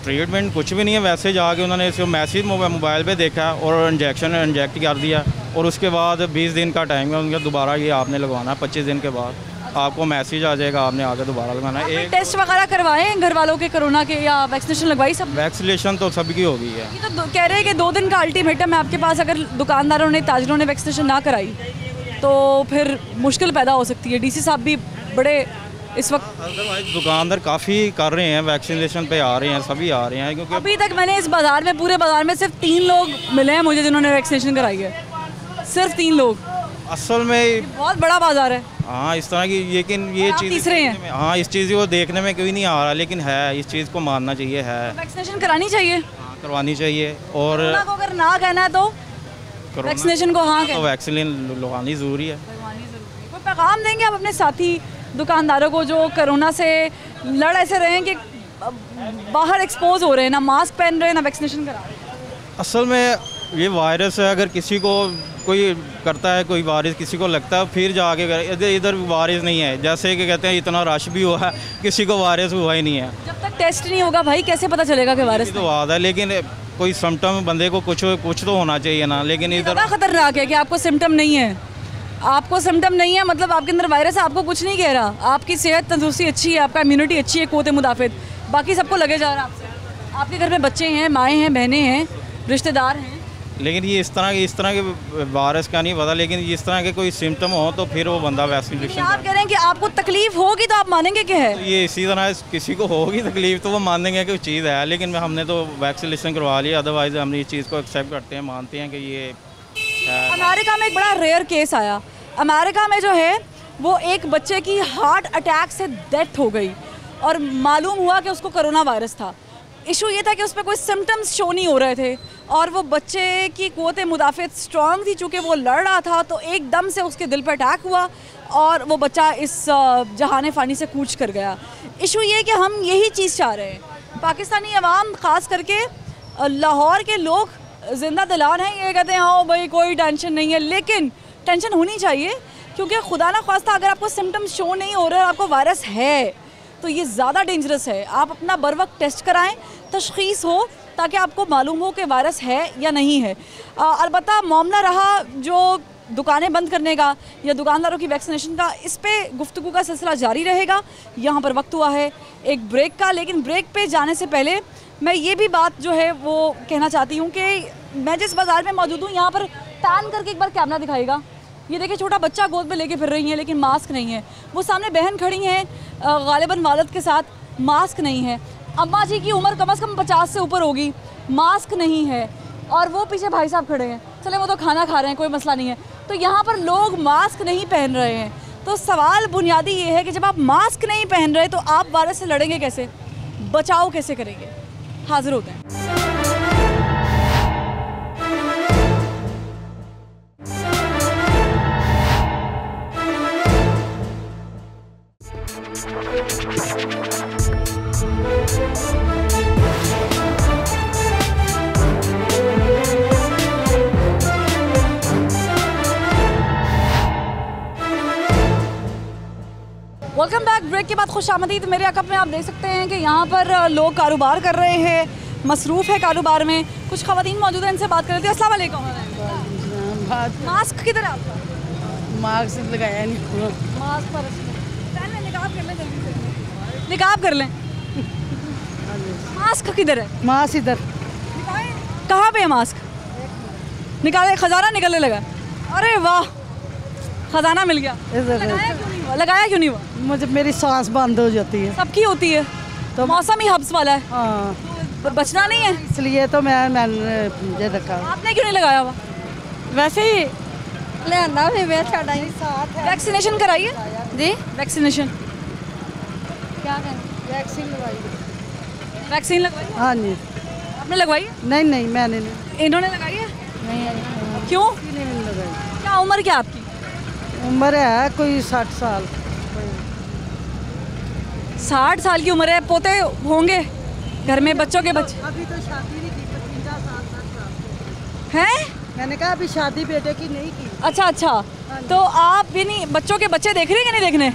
ट्रीटमेंट कुछ भी नहीं है, वैसे जाके उन्होंने इसको मैसेज मोबाइल पे देखा और इंजेक्ट कर दिया और उसके बाद 20 दिन का टाइम है उनका, दोबारा ये आपने लगवाना है। 25 दिन के बाद आपको मैसेज आ जाएगा, आपने आगे दोबारा लगाना है। एक टेस्ट वगैरह करवाए घर वालों के कोरोना के या वैक्सीनेशन लगवाई? सब वैक्सीनेशन तो सबकी हो गई है। ये तो कह रहे हैं कि 2 दिन का अल्टीमेटम है आपके पास, अगर दुकानदारों ने ताजरों ने वैक्सीनेशन ना कराई तो फिर मुश्किल पैदा हो सकती है। डीसी साहब भी बड़े इस वक्त दुकानदार काफ़ी कर रहे हैं, वैक्सीनेशन पे आ रहे हैं, सभी आ रहे हैं क्योंकि अभी तक मैंने इस बाज़ार में, पूरे बाज़ार में सिर्फ 3 लोग मिले हैं मुझे जिन्होंने वैक्सीनेशन कराई है। सिर्फ 3 लोग। असल में बहुत बड़ा बाज़ार है। हाँ, इस तरह की, लेकिन ये चीज़ तीसरे हैं। हाँ, इस चीज़ को देखने में कोई नहीं आ रहा, लेकिन है, इस चीज़ को मानना चाहिए है। वैक्सीनेशन करानी चाहिए? हाँ, करवानी चाहिए। और अगर ना कहना है तो वैक्सीनेशन को हाँ, तो वैक्सीन लगवानी ज़रूरी है। कोई पैगाम देंगे आप अपने साथी दुकानदारों को जो कोरोना से लड़ ऐसे रहे हैं कि बाहर एक्सपोज हो रहे हैं, ना मास्क पहन रहे हैं, ना वैक्सीनेशन करा रहे हैं? असल में ये वायरस है, अगर किसी को कोई करता है, कोई वायरस किसी को लगता है, फिर जाके इधर वायरस नहीं है। जैसे कि कहते हैं इतना रश भी हुआ है, किसी को वायरस हुआ ही नहीं है। जब तक टेस्ट नहीं होगा भाई कैसे पता चलेगा कि वायरस? तो बात है, लेकिन कोई सिम्टम बंदे को कुछ तो होना चाहिए ना, लेकिन इधर खतरनाक है कि आपको सिम्टम नहीं है। आपको सिम्टम नहीं है मतलब आपके अंदर वायरस है, आपको कुछ नहीं कह रहा, आपकी सेहत तंदुरुस्ती अच्छी है, आपका इम्यूनिटी अच्छी है, क़ुव्वत मुदाफ़ित, बाकी सबको लगे जा रहा है आपसे। आपके घर में बच्चे हैं, माएँ हैं, बहनें हैं, रिश्तेदार हैं, लेकिन ये इस तरह के वायरस का नहीं पता, लेकिन इस तरह के कोई सिम्टम हो तो फिर वो बंदा वैक्सीनेशन। आप कह रहे हैं कि आपको तकलीफ होगी तो आप मानेंगे कि है? तो ये इसी तरह किसी को होगी तकलीफ तो वो मानेंगे कि चीज़ है, लेकिन हमने तो वैक्सीनेशन करवा लिया, अदरवाइज़ हम इस चीज़ को एक्सेप्ट करते हैं, मानते हैं कि ये है। अमेरिका में एक बड़ा रेयर केस आया। अमेरिका में जो है वो एक बच्चे की हार्ट अटैक से डेथ हो गई और मालूम हुआ कि उसको कोरोना वायरस था। इशू ये था कि उस पर कोई सिम्टम्स शो नहीं हो रहे थे और वो बच्चे की क़ुव्वत मुदाफ़त स्ट्रांग थी, चूँकि वो लड़ रहा था तो एकदम से उसके दिल पर अटैक हुआ और वो बच्चा इस जहान फ़ानी से कूच कर गया। इशू ये है कि हम यही चीज़ चाह रहे हैं। पाकिस्तानी अवाम ख़ास करके लाहौर के लोग ज़िंदा दिलान हैं, ये कहते हैं हाँ भाई कोई टेंशन नहीं है, लेकिन टेंशन होनी चाहिए क्योंकि खुदा ना ख्वास्ता अगर आपको सिम्टम्स शो नहीं हो रहे और आपको वायरस है तो ये ज़्यादा डेंजरस है। आप अपना बर वक्त टेस्ट कराएं, तशख़ीस हो, ताकि आपको मालूम हो कि वायरस है या नहीं है। अलबत्ता मामला रहा जो दुकानें बंद करने का या दुकानदारों की वैक्सीनेशन का, इस पे गुफ्तगू का सिलसिला जारी रहेगा। यहाँ पर वक्त हुआ है एक ब्रेक का, लेकिन ब्रेक पे जाने से पहले मैं ये भी बात जो है वो कहना चाहती हूँ कि मैं जिस बाज़ार में मौजूद हूँ यहाँ पर पैन करके एक बार कैमरा दिखाएगा। ये देखिए छोटा बच्चा गोद में लेके फिर रही है लेकिन मास्क नहीं है। वो सामने बहन खड़ी हैं गालिबन वालिद के साथ, मास्क नहीं है। अम्मा जी की उम्र कम से कम 50 से ऊपर होगी, मास्क नहीं है। और वो पीछे भाई साहब खड़े हैं, चले वो तो खाना खा रहे हैं, कोई मसला नहीं है। तो यहाँ पर लोग मास्क नहीं पहन रहे हैं। तो सवाल बुनियादी ये है कि जब आप मास्क नहीं पहन रहे तो आप वायरस से लड़ेंगे कैसे, बचाव कैसे करेंगे? हाजिर होते हैं। Welcome back. ब्रेक के बाद खुशामदीद। मेरे अकब में आप देख सकते हैं कि यहाँ पर लोग कारोबार कर रहे हैं, मसरूफ़ है कारोबार में। कुछ ख़वातीन मौजूद हैं, इनसे बात कर लेते हैं। अस्सलाम वालेकुम। मास्क किधर है आपका? मास्क लगाया नहीं। मास्क पर निकाब कर लें, जल्दी से निकाब कर लें। मास्क किधर है? मास्क इधर। कहाँ पे है मास्क? निकाले, खजाना निकलने लगा। अरे वाह, खजाना मिल गया। लगाया क्यों नहीं हुआ? मुझे मेरी सांस बंद हो जाती है। सबकी होती है तो मौसम ही हब्स वाला है। हाँ, तो बचना नहीं है, इसलिए तो मैंने ये रखा। आपने क्यों नहीं लगाया हुआ? वैसे ही लेना वैक्सीनेशन कराइए जी। वैक्सीनेशन क्या करें? वैक्सीन लगवाई। वैक्सीन लगवाई? हाँ जी। आपने लगवाई? नहीं नहीं, मैंने नहीं। इन्होंने लगाई है? नहीं। क्यों? नहीं लगाई। क्या उम्र क्या आपकी? उम्र है कोई 60 साल। 60 साल की उम्र है। पोते होंगे घर में, बच्चों के बच्चे? अभी तो शादी नहीं की, 50 साल हैं? मैंने कहा अभी शादी बेटे की नहीं की। अच्छा अच्छा, तो आप भी नहीं, बच्चों के बच्चे देख रहे हैं कि नहीं देखने?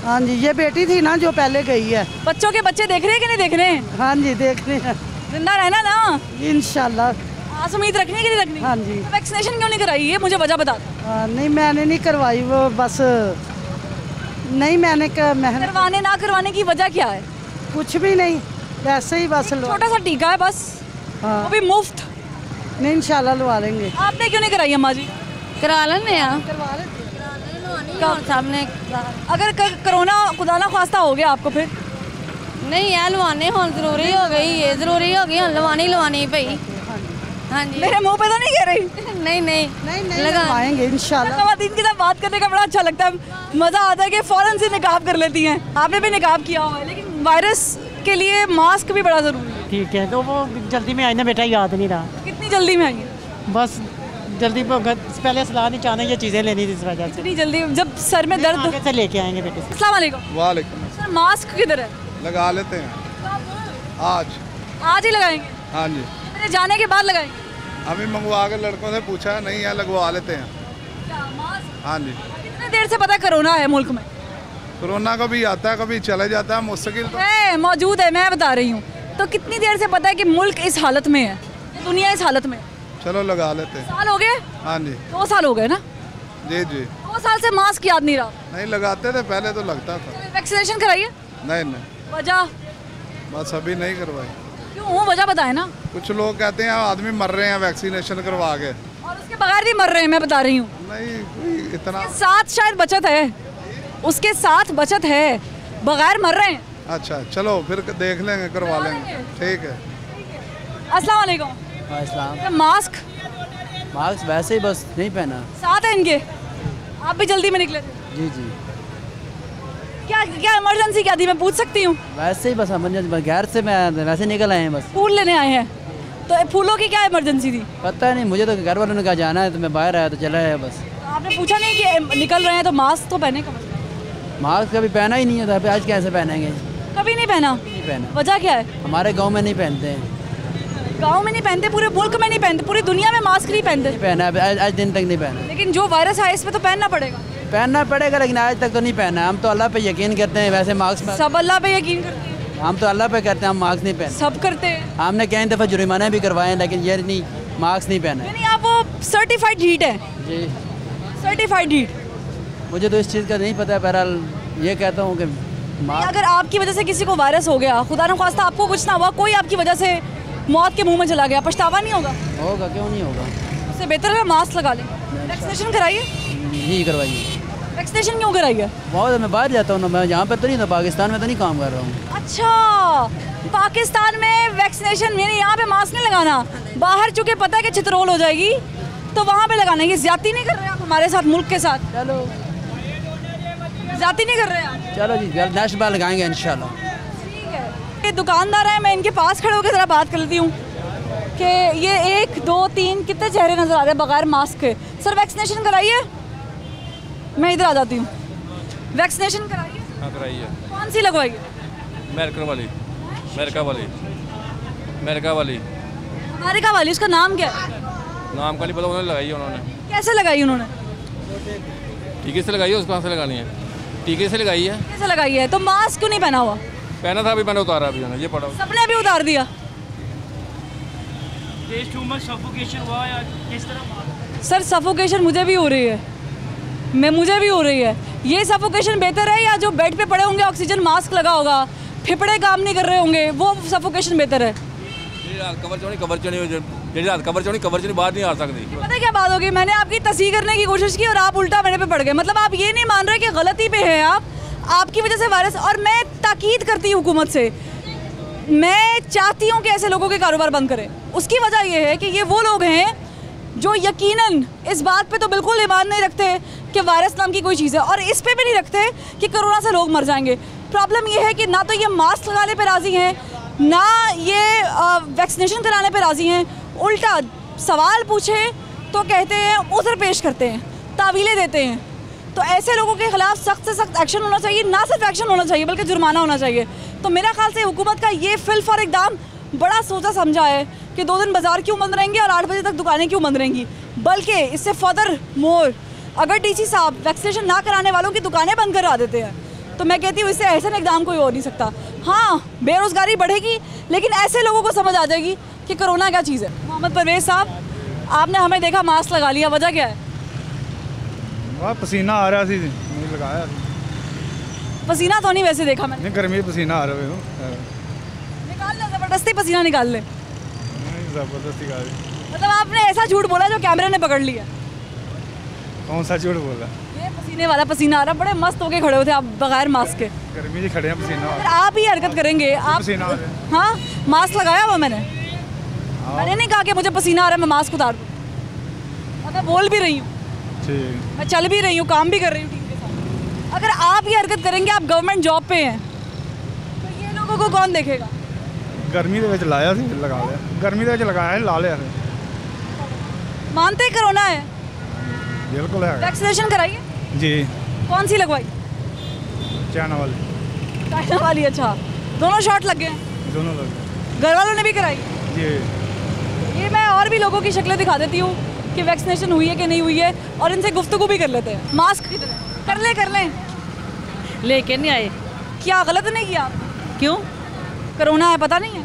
हाँ जी, ये बेटी थी ना जो पहले गई है। बच्चों के बच्चे देख रहे हैं कि नहीं देखने? हाँ जी, देखने हैं। जिंदा रहना ना इंशाल्लाह। आस उम्मीद रखनी है कि नहीं रखनी? हाँ जी। तो वैक्सीनेशन क्यों नहीं कराई, ये मुझे वजह बता दो। नहीं, मैंने नहीं करवाई, वो बस नहीं, मैंने करवाने ना करवाने की वजह क्या है? कुछ भी नहीं, वैसे ही बस छोटा सा टीका है बस। हाँ। वो भी मुफ्त। नहीं, इंशाल्लाह लगा लेंगे। आपने क्यों नहीं कराई अम्मा जी? करा लेने सामने। अगर कोरोना खुदा ना ख्वास्ता हो गया आपको फिर? नहीं यार, लवाने हम जरूरी हो गई, ये जरूरी हो गई, हम लवानी भाई। हाँ जी। मेरे मुंह पे तो नहीं कह रही? नहीं नहीं नहीं लगाएंगे इंशाल्लाह। ख़वातीन के साथ बात करने का बड़ा अच्छा लगता है, मज़ा आता है कि फ़ौरन से निकाब कर लेती हैं। आपने भी निकाब किया हुआ है, लेकिन वायरस के लिए मास्क भी बड़ा ज़रूरी है। ठीक है, तो वो जल्दी में आई ना बेटा, याद नहीं रहा। कितनी जल्दी में आई? बस जल्दी पहले सलाह नहीं चाहना, ये चीज़ें लेनी थी इस वजह से। इतनी जल्दी जब सर में दर्द कैसे लेके आएंगे बेटे से? अस्सलाम वालेकुम। वालेकुम। सर मास्क किधर है? लगा लेते हैं आज ही लगाएंगे? हाँ जी। मेरे जाने के बाद लगाएंगे? अभी मंगवा के लड़कों से पूछा, नहीं है लगवा लेते हैं। हाँ जी। कितनी देर से पता है कोरोना है मुल्क में? कोरोना कभी आता है कभी चले जाता है, मुश्किल तो है, मौजूद है। मैं बता रही हूँ, तो कितनी देर से पता है कि मुल्क इस हालत में है, दुनिया इस हालत में? चलो लगा लेते हैं। साल हो गए? हाँ जी। 2 साल हो गए ना? जी जी। 2 साल से मास्क याद नहीं रहा? नहीं लगाते थे पहले, तो लगता था। वैक्सीनेशन कराइए? नहीं। वजह? बस अभी नहीं करवाई। क्यों, वजह बताए ना। कुछ लोग कहते हैं आदमी मर रहे हैं वैक्सीनेशन करवा के, और उसके बगैर भी मर रहे हैं। मैं बता रही हूँ नहीं कोई इतना। साथ शायद बचत है, उसके साथ बचत है, बगैर मर रहे हैं। अच्छा चलो फिर देख लेंगे, करवा लेंगे। ठीक है। अस्सलाम वालेकुम। मास्क वैसे ही बस नहीं पहना। साथ है इनके, आप भी जल्दी में निकले थे? जी जी। क्या क्या इमरजेंसी क्या थी, मैं पूछ सकती हूँ? वैसे ही बस घर से मैं वैसे निकल आए हैं बस। फूल लेने आए हैं, तो फूलों की क्या इमरजेंसी थी? पता नहीं, मुझे तो घर वालों ने कहा जाना है तो मैं बाहर आया तो चला है बस। तो आपने पूछा नहीं कि निकल रहे हैं तो मास्क तो पहने? मास्क कभी पहना ही नहीं होता, आज कैसे पहनेंगे? कभी नहीं पहना? नहीं पहना। वजह क्या है? हमारे गाँव में नहीं पहनते हैं। गाँव में नहीं पहनते, पूरे मुल्क में नहीं पहनते, पूरी दुनिया में मास्क नहीं पहनते? नहीं पहना, आज दिन तक नहीं पहना। लेकिन जो वायरस है इस पे तो पहनना पड़ेगा। पहनना पड़ेगा, लेकिन आज तक तो नहीं पहना। हम तो अल्लाह पे यकीन करते हैं, वैसे मास्क सब अल्लाह पे यकीन करते हैं। हम तो अल्लाह पे करते हैं, हम मास्क नहीं पहनते। सब करते हैं। हमने कई दफ़ा जुर्माना भी करवाए, लेकिन ये नहीं, मास्क नहीं पहना। यानी आप वो सर्टिफाइड हीट है? जी, सर्टिफाइड हीट। मुझे तो इस चीज़ का नहीं पता है, बहरहाल ये कहता हूँ कि अगर आपकी वजह से किसी को वायरस हो गया, खुदा न खास्ता आपको कुछ ना हुआ, कोई आपकी वजह से मौत के मुंह में चला गया, पछतावा नहीं होगा? होगा, क्यों नहीं होगा। उससे बेहतर है मास्क लगा लें। वैक्सीनेशन कराइए। नहीं करवाइए। वैक्सीनेशन क्यों कराइए? बहुत, मैं बाहर जाता हूँ ना, मैं यहाँ पर तो नहीं था, पाकिस्तान में तो नहीं काम कर रहा हूँ। अच्छा, पाकिस्तान में वैक्सीनेशन, यानी यहाँ पे मास्क नहीं लगाना, बाहर चूँकि पता है कि छितरोल हो जाएगी तो वहाँ पे लगाना। ये ज्यादती नहीं कर रहे आप हमारे साथ, मुल्क के साथ? चलो, ज्यादती नहीं कर रहे आप? चलो जी, नेक्स्ट बार लगाएंगे इंशाल्लाह। ठीक है। ये दुकानदार हैं, मैं इनके पास खड़े होकर ज़रा बात कर लेती हूँ कि ये 1 2 3 कितने चेहरे नज़र आ रहे हैं बगैर मास्क के। सर वैक्सीनेशन कराइए। मैं इधर आ जाती हूँ। वैक्सीनेशन कराइए। हाँ कराइए। कौन सी लगवाइए? अमेरिका वाली। अमेरिका वाली। अमेरिका वाली। अमेरिका वाली, उसका नाम क्या है? नाम का नहीं पता, उन्होंने लगाई है। उन्होंने कैसे लगाई? उन्होंने टीके से लगाई है। उसको कहाँ से लगानी है? टीके से लगाई है। कैसे लगाई है? तो मास्क क्यों नहीं पहना हुआ? पहना था, अभी मैंने उतारा, अभी मैंने ये पढ़ा। सबने भी उतार दिया। सफोकेशन हुआ या किस तरह? सर सफोकेशन मुझे भी हो रही है, मुझे भी हो रही है। ये सफोकेशन बेहतर है या जो बेड पे पड़े होंगे, ऑक्सीजन मास्क लगा होगा, फेफड़े काम नहीं कर रहे होंगे, वो सफोकेशन बेहतर है? कवर चोनी बाहर नहीं आ सकती। पता है क्या बात होगी, मैंने आपकी तस्हीर करने की कोशिश की और आप उल्टा मेरे पे पड़ गए। मतलब आप ये नहीं मान रहे कि गलती पे हैं आप, आपकी वजह से वायरस। और मैं ताकीद करती हूँ हुकूमत से, मैं चाहती हूँ कि ऐसे लोगों के कारोबार बंद करें। उसकी वजह यह है कि ये वो लोग हैं जो यकीनन इस बात पे तो बिल्कुल ईमान नहीं रखते कि वायरस नाम की कोई चीज़ है, और इस पे भी नहीं रखते कि कोरोना से लोग मर जाएंगे। प्रॉब्लम ये है कि ना तो ये मास्क लगाने पे राज़ी हैं, ना ये वैक्सीनेशन कराने पे राज़ी हैं। उल्टा सवाल पूछे तो कहते हैं, उधर पेश करते हैं, तावीलें देते हैं। तो ऐसे लोगों के खिलाफ सख्त से सख्त एक्शन होना चाहिए। ना सिर्फ एक्शन होना चाहिए बल्कि जुर्माना होना चाहिए। तो मेरा ख्याल से हुकूमत का ये फिल फॉर इकदाम बड़ा सोचा समझा है कि 2 दिन बाजार क्यों बंद रहेंगे और 8 बजे तक दुकानें क्यों बंद रहेंगी। बल्कि इससे फर्दर मोर, अगर डीसी साहब वैक्सीनेशन ना कराने वालों की दुकानें बंद करा देते हैं तो मैं कहती हूँ इससे ऐसा इकदाम कोई हो नहीं सकता। हाँ, बेरोज़गारी बढ़ेगी, लेकिन ऐसे लोगों को समझ आ जाएगी कि कोरोना क्या चीज़ है। मोहम्मद परवेज़ साहब, आपने हमें देखा मास्क लगा लिया, वजह क्या है? पसीना आ रहा सी, नहीं लगाया। पसीना तो नहीं वैसे देखा मैंने। नहीं, गर्मी पसीना आ रहा है। निकाल लो, ज़बरदस्ती पसीना निकाल ले। ज़बरदस्ती निकाल। मतलब आपने ऐसा झूठ बोला जो कैमरे ने पकड़ लिया। कौन सा झूठ बोला? ये पसीने वाला पसीना आ रहा, बड़े मस्त होके खड़े होते आप बगैर मास्क के। गर्मी से खड़े हैं, पसीना। अगर आप ही हरकत करेंगे, आप हाँ, मास्क लगाया हुआ मैंने नहीं कहा कि मुझे पसीना आ रहा है मैं मास्क उतार दूँ। मैं बोल भी रही हूँ, मैं चल भी रही हूँ, काम भी कर रही हूँ टीम के साथ। अगर आप ही हरकत करेंगे, आप गवर्नमेंट जॉब पे हैं, तो ये लोगों को कौन देखेगा? गर्मी ਦੇ ਵਿੱਚ ਲਾਇਆ ਸੀ, लगा लिया। गर्मी ਦੇ ਵਿੱਚ लगाया है, ला लिया। मानते कोरोना है? बिल्कुल है। वैक्सीनेशन कराइए जी। कौन सी लगवाई? चाइना वाली। चाइना वाली, अच्छा। दोनों शॉट लग गए? दोनों लग गए। घर वालों ने भी कराई? जी। ये मैं और भी लोगों की शक्लें दिखा देती हूँ कि वैक्सीनेशन हुई है कि नहीं हुई है, और इनसे गुफ्तगू भी कर लेते हैं। मास्क कर लें लेके नहीं आए। क्या गलत नहीं किया? क्यों? कोरोना है, पता नहीं है?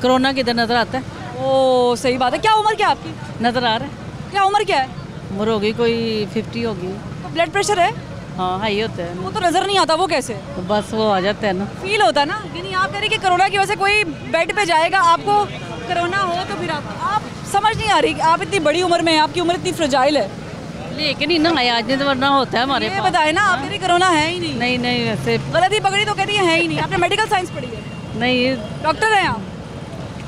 कोरोना किधर नजर आता है? ओ सही बात है। क्या उम्र क्या आपकी? नजर आ रहा है। क्या उम्र क्या है? उम्र होगी कोई 50 होगी। तो ब्लड प्रेशर है? हाँ, हाई होता है। वो तो नजर नहीं आता, वो कैसे? तो बस वो आ जाता है ना, फील होता है ना। यानी आप कह रही कि कोरोना की वजह से कोई बेड पे जाएगा, आपको कोरोना हो तो फिर आप समझ नहीं आ रही। आप इतनी बड़ी उम्र में हैं, आपकी उम्र इतनी फ्रेजाइल है, लेकिन नहीं ना आज नहीं तो वरना होता है हमारे पास। बताए ना, आप कह रही कोरोना है ही नहीं। नहीं वैसे गलती पकड़ी तो कहती है ही नहीं। आपने मेडिकल साइंस पढ़ी है? नहीं। डॉक्टर हैं आप?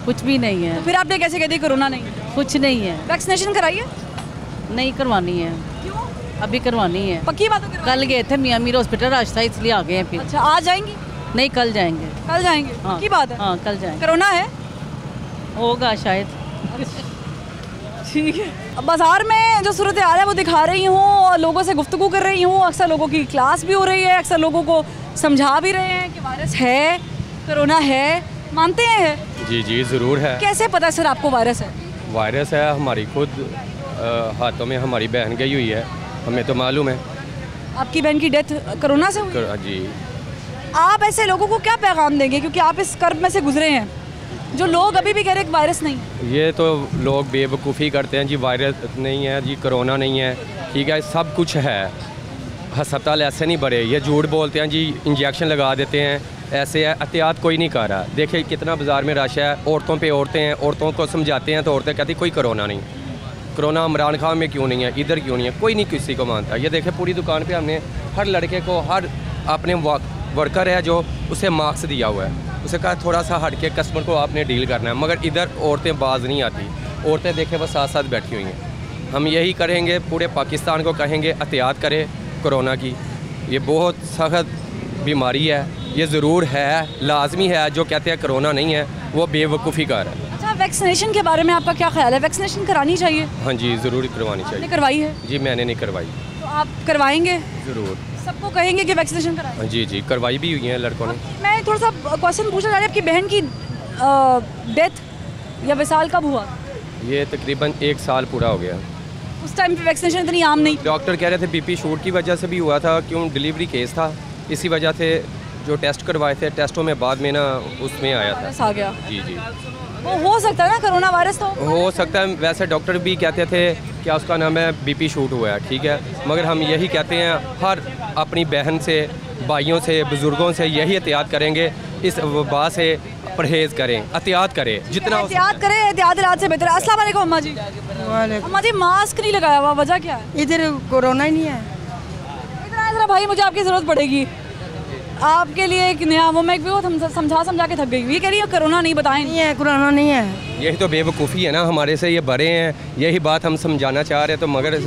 कुछ भी नहीं है। तो फिर आपने कैसे कहती कोरोना नहीं? कुछ नहीं है। वैक्सीनेशन कराइए? नहीं करवानी है। क्यों? अभी करवानी है। पक्की बात है? कल गए थे मियाँ मीर हॉस्पिटल, रश था इसलिए आ गए हैं फिर। अच्छा, आज जाएंगी? नहीं, कल जाएंगे। कल जाएंगे? हाँ, की बात है? हाँ, कल जाएंगे। कोरोना है? होगा शायद। ठीक है। बाजार में जो सूरत हाल है वो दिखा रही हूँ और लोगों से गुफ्तगू कर रही हूँ। अक्सर लोगों की क्लास भी हो रही है, अक्सर लोगों को समझा भी रहे हैं कि वायरस है, कोरोना है। मानते हैं? जी जी ज़रूर है। कैसे पता सर आपको वायरस है? वायरस है, हमारी खुद हाथों में हमारी बहन गई हुई है, हमें तो मालूम है। आपकी बहन की डेथ कोरोना से हुई? जी। आप ऐसे लोगों को क्या पैगाम देंगे, क्योंकि आप इस कर्ब में से गुजरे हैं, जो लोग अभी भी कह रहे हैं वायरस नहीं है? ये तो लोग बेवकूफ़ी करते हैं जी, वायरस नहीं है जी, कोरोना नहीं है, ठीक है, सब कुछ है। अस्पताल ऐसे नहीं बड़े, ये झूठ बोलते हैं जी, इंजेक्शन लगा देते हैं, ऐसे है। एहतियात कोई नहीं कर रहा। देखिए कितना बाज़ार में रश है, औरतों पे औरतें हैं, औरतों को समझाते हैं तो औरतें कहती कोई कोरोना नहीं। कोरोना इमरान खान में क्यों नहीं है, इधर क्यों नहीं है, कोई नहीं किसी को मानता। ये देखे पूरी दुकान पे हमने हर लड़के को, हर अपने वर्कर है जो, उसे मास्क दिया हुआ है, उसे कहा थोड़ा सा हट के कस्टमर को आपने डील करना है, मगर इधर औरतें बाज नहीं आती। औरतें देखे वो साथ साथ बैठी हुई हैं। हम यही करेंगे, पूरे पाकिस्तान को कहेंगे एहतियात करें कोरोना की। ये बहुत सख्त बीमारी है, ये ज़रूर है, लाजमी है। जो कहते हैं कोरोना नहीं है वो बेवकूफ़ी का है। अच्छा, वैक्सीनेशन के बारे में आपका क्या ख्याल है? वैक्सीनेशन करानी चाहिए? हाँ जी, ज़रूर करवानी चाहिए। करवाई है? जी मैंने नहीं करवाई। तो आप करवाएंगे? ज़रूर। सबको कहेंगे कि वैक्सीनेशन कराएं? जी जी, करवाई भी हुई है लड़कों ने। मैं थोड़ा सा क्वेश्चन पूछना चाह रही हूँ, आपकी बहन की डेथ या विसाल कब हुआ? ये तकरीबन 1 साल पूरा हो गया। उस टाइम पे वैक्सीनेशन इतनी आम नहीं? डॉक्टर कह रहे थे बीपी शूट की वजह से भी हुआ था, क्यों डिलीवरी केस था, इसी वजह से जो टेस्ट करवाए थे, टेस्टों में बाद में ना उसमें आया था। आ गया? जी जी। वो हो सकता है ना कोरोना वायरस? तो हो सकता है, वैसे डॉक्टर भी कहते थे क्या उसका नाम है बीपी शूट हुआ है, ठीक है, मगर हम यही कहते हैं हर अपनी बहन से, भाइयों से, बुज़ुर्गों से यही एहतियात करेंगे, इस वबा से परहेज़ करें, एहतियात करें जितना एहतियात करें। एहतियात इलाज से बेहतर है। अस्सलाम वालेकुम अम्मा जी। अम्मा जी, मास्क नहीं लगाया हुआ, वजह क्या है? इधर कोरोना ही नहीं है। इधर आए ज़रा भाई, मुझे आपकी ज़रूरत पड़ेगी। आपके लिए एक नया वो, मैं भी समझा के थक गई। ये कह रही है कोरोना नहीं, बताएं। नहीं है, कोरोना नहीं है। यही तो बेवकूफ़ी है ना, हमारे से ये बड़े हैं, यही बात हम समझाना चाह रहे हैं, तो मगर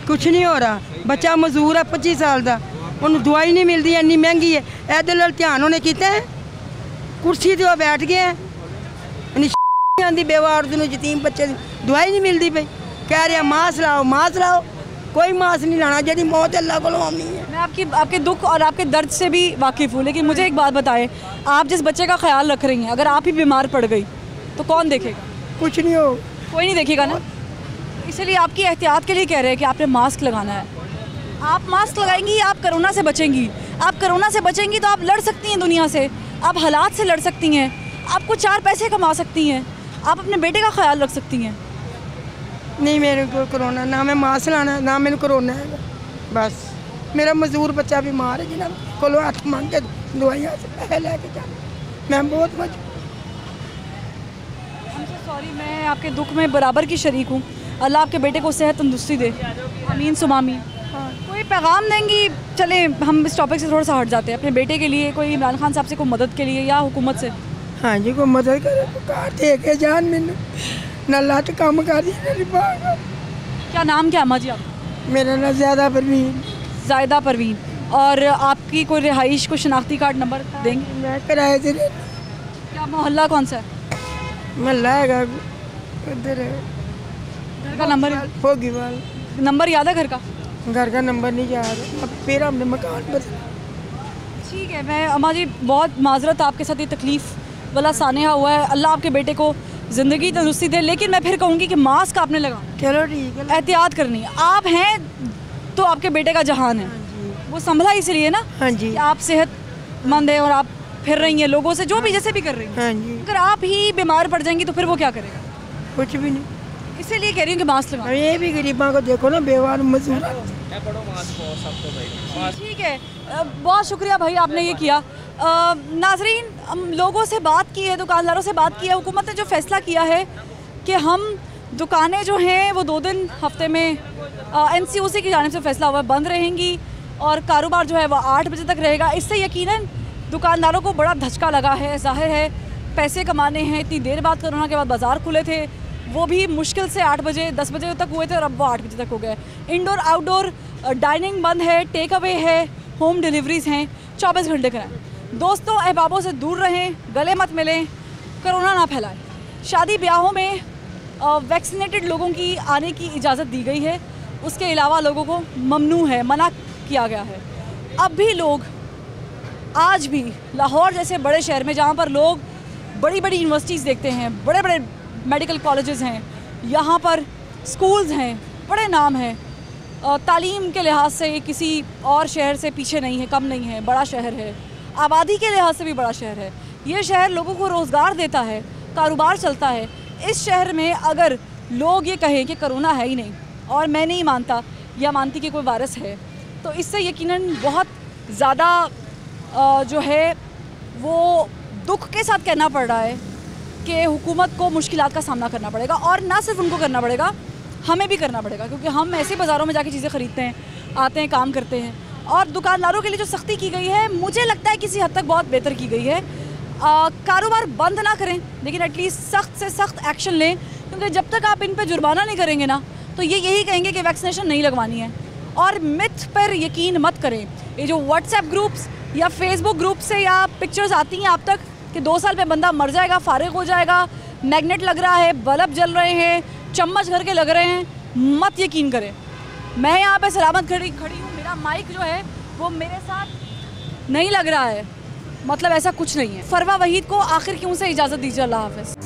कुछ नहीं हो रहा। बच्चा मजदूर है 25 साल का, उन्हें दवाई नहीं मिलती, इन्नी महंगी है। इधर ध्यान उन्हें किया है, कुर्सी से वो बैठ गए हैं, आती बेवा औरत यतीम बच्चे दवाई नहीं मिलती पई, कह रहे हैं मास्क लाओ, मास्क लाओ। कोई मास्क नहीं लाना, जी मौत अल्लाह को आनी है। मैं आपके दुख और आपके दर्द से भी वाकिफ़ हूँ, लेकिन मुझे एक बात बताएं, आप जिस बच्चे का ख्याल रख रही हैं, अगर आप ही बीमार पड़ गई तो कौन देखेगा? कुछ नहीं हो, कोई नहीं देखेगा ना। इसलिए आपकी एहतियात के लिए कह रहे हैं कि आपने मास्क लगाना है। आप मास्क लगाएंगी, आप कोरोना से बचेंगी। आप कोरोना से बचेंगी तो आप लड़ सकती हैं दुनिया से, आप हालात से लड़ सकती हैं, आपको 4 पैसे कमा सकती हैं, आप अपने बेटे का ख्याल रख सकती हैं। नहीं, मेरे को कोरोना ना, मैं मास्क लाना ना, मैंने कोरोना है बस। मेरा मजदूर बच्चा बीमार है, जिन्हें को हाथ मांग के दवाइयाँ से पैसे लेके जा, मैं बहुत बच। सॉरी, मैं आपके दुख में बराबर की शरीक हूँ। अल्लाह आपके बेटे को सेहत तंदुरुस्ती दे, आमीन सुमामी। कोई पैगाम देंगी? चले हम इस टॉपिक से थोड़ा सा हट जाते हैं। अपने बेटे के लिए कोई इमरान खान साहब से कोई मदद के लिए या हुकूमत से? हाँ जी, कोई मदद करे, कार दे के जान, मैंने ना लट काम कर। क्या नाम क्या अम्मा जी आप? मेरा नाम ज़ायदा परवीन। ज़ायदा परवीन। और आपकी कोई रिहाइश, को शनाख्ती कार्ड नंबर देंगे? मैं किराए से। क्या मोहल्ला कौन सा है? मोहल्ला है उधर, घर का नंबर फोगीवाल। नंबर याद है घर का? घर का नंबर नहीं याद, अब फिर हमने मकान पर। ठीक है, मैं अम्मा जी बहुत माजरत, आपके साथ ये तकलीफ़ वाला सानिया हुआ है। अल्लाह आपके बेटे को ज़िंदगी तंदुरुस्ती दे, लेकिन मैं फिर कहूँगी कि मास्क आपने लगा। चलो ठीक है, एहतियात करनी है। आप हैं तो आपके बेटे का जहान है, वो संभला इसलिए ना। हाँ जी। आप सेहतमंद हैं और आप फिर रही हैं लोगों से, जो भी जैसे भी कर रही हैं। हाँ जी। अगर आप ही बीमार पड़ जाएंगी तो फिर वो क्या करेगा? कुछ भी नहीं। इसीलिए कह रही हूँ कि मास्क लगाओ। ये भी गरीबों को देखो ना, बेवार मजदूर। ठीक है, बहुत शुक्रिया भाई, आपने ये किया। नाजरीन, हम लोगों से बात की है, दुकानदारों से बात की है। हुकूमत ने जो फ़ैसला किया है कि हम दुकानें जो हैं वो 2 दिन हफ्ते में NCOC की जानिब से फ़ैसला हुआ बंद रहेंगी और कारोबार जो है वो 8 बजे तक रहेगा। इससे यकीनन दुकानदारों को बड़ा धचका लगा है। ज़ाहिर है पैसे कमाने हैं, इतनी देर बाद कोरोना के बाद बाज़ार खुले थे, वो भी मुश्किल से 8 बजे 10 बजे तक हुए थे और अब वो 8 बजे तक हो गए। इंडोर आउटडोर डाइनिंग बंद है, टेक अवे है, होम डिलीवरीज हैं, 24 घंटे कराएं। दोस्तों अहबाबों से दूर रहें, गले मत मिलें, कोरोना ना फैलाएं। शादी ब्याहों में वैक्सीनेटेड लोगों की आने की इजाज़त दी गई है, उसके अलावा लोगों को ममनू है, मना किया गया है। अब भी लोग आज भी लाहौर जैसे बड़े शहर में जहाँ पर लोग बड़ी बड़ी यूनिवर्सिटीज़ देखते हैं, बड़े बड़े मेडिकल कॉलेजेस हैं, यहाँ पर स्कूल्स हैं, बड़े नाम हैं, तालीम के लिहाज से किसी और शहर से पीछे नहीं है, कम नहीं है, बड़ा शहर है, आबादी के लिहाज से भी बड़ा शहर है। ये शहर लोगों को रोज़गार देता है, कारोबार चलता है। इस शहर में अगर लोग ये कहें कि कोरोना है ही नहीं, और मैं नहीं मानता या मानती कि कोई वायरस है, तो इससे यकीनन बहुत ज़्यादा जो है वो दुख के साथ कहना पड़ रहा है कि हुकूमत को मुश्किलात का सामना करना पड़ेगा, और ना सिर्फ उनको करना पड़ेगा, हमें भी करना पड़ेगा, क्योंकि हम ऐसे बाज़ारों में जाके चीज़ें ख़रीदते हैं, आते हैं, काम करते हैं। और दुकानदारों के लिए जो सख्ती की गई है, मुझे लगता है किसी हद तक बहुत बेहतर की गई है। कारोबार बंद ना करें, लेकिन एटलीस्ट सख्त से सख्त एक्शन लें, क्योंकि जब तक आप इन पर जुर्माना नहीं करेंगे ना, तो ये यही कहेंगे कि वैक्सीनेशन नहीं लगवानी है। और मिथ पर यकीन मत करें। ये जो व्हाट्सएप ग्रुप्स या फेसबुक ग्रुप से या पिक्चर्स आती हैं आप तक कि 2 साल में बंदा मर जाएगा, फारिग हो जाएगा, मैग्नेट लग रहा है, बल्ब जल रहे हैं, चम्मच घर के लग रहे हैं, मत यकीन करें। मैं यहाँ पे सलामत खड़ी हूँ, मेरा माइक जो है वो मेरे साथ नहीं लग रहा है, मतलब ऐसा कुछ नहीं है। फरवा वहीद को आखिर क्यों से इजाज़त दीजिए। अल्लाह हाफ़िज़।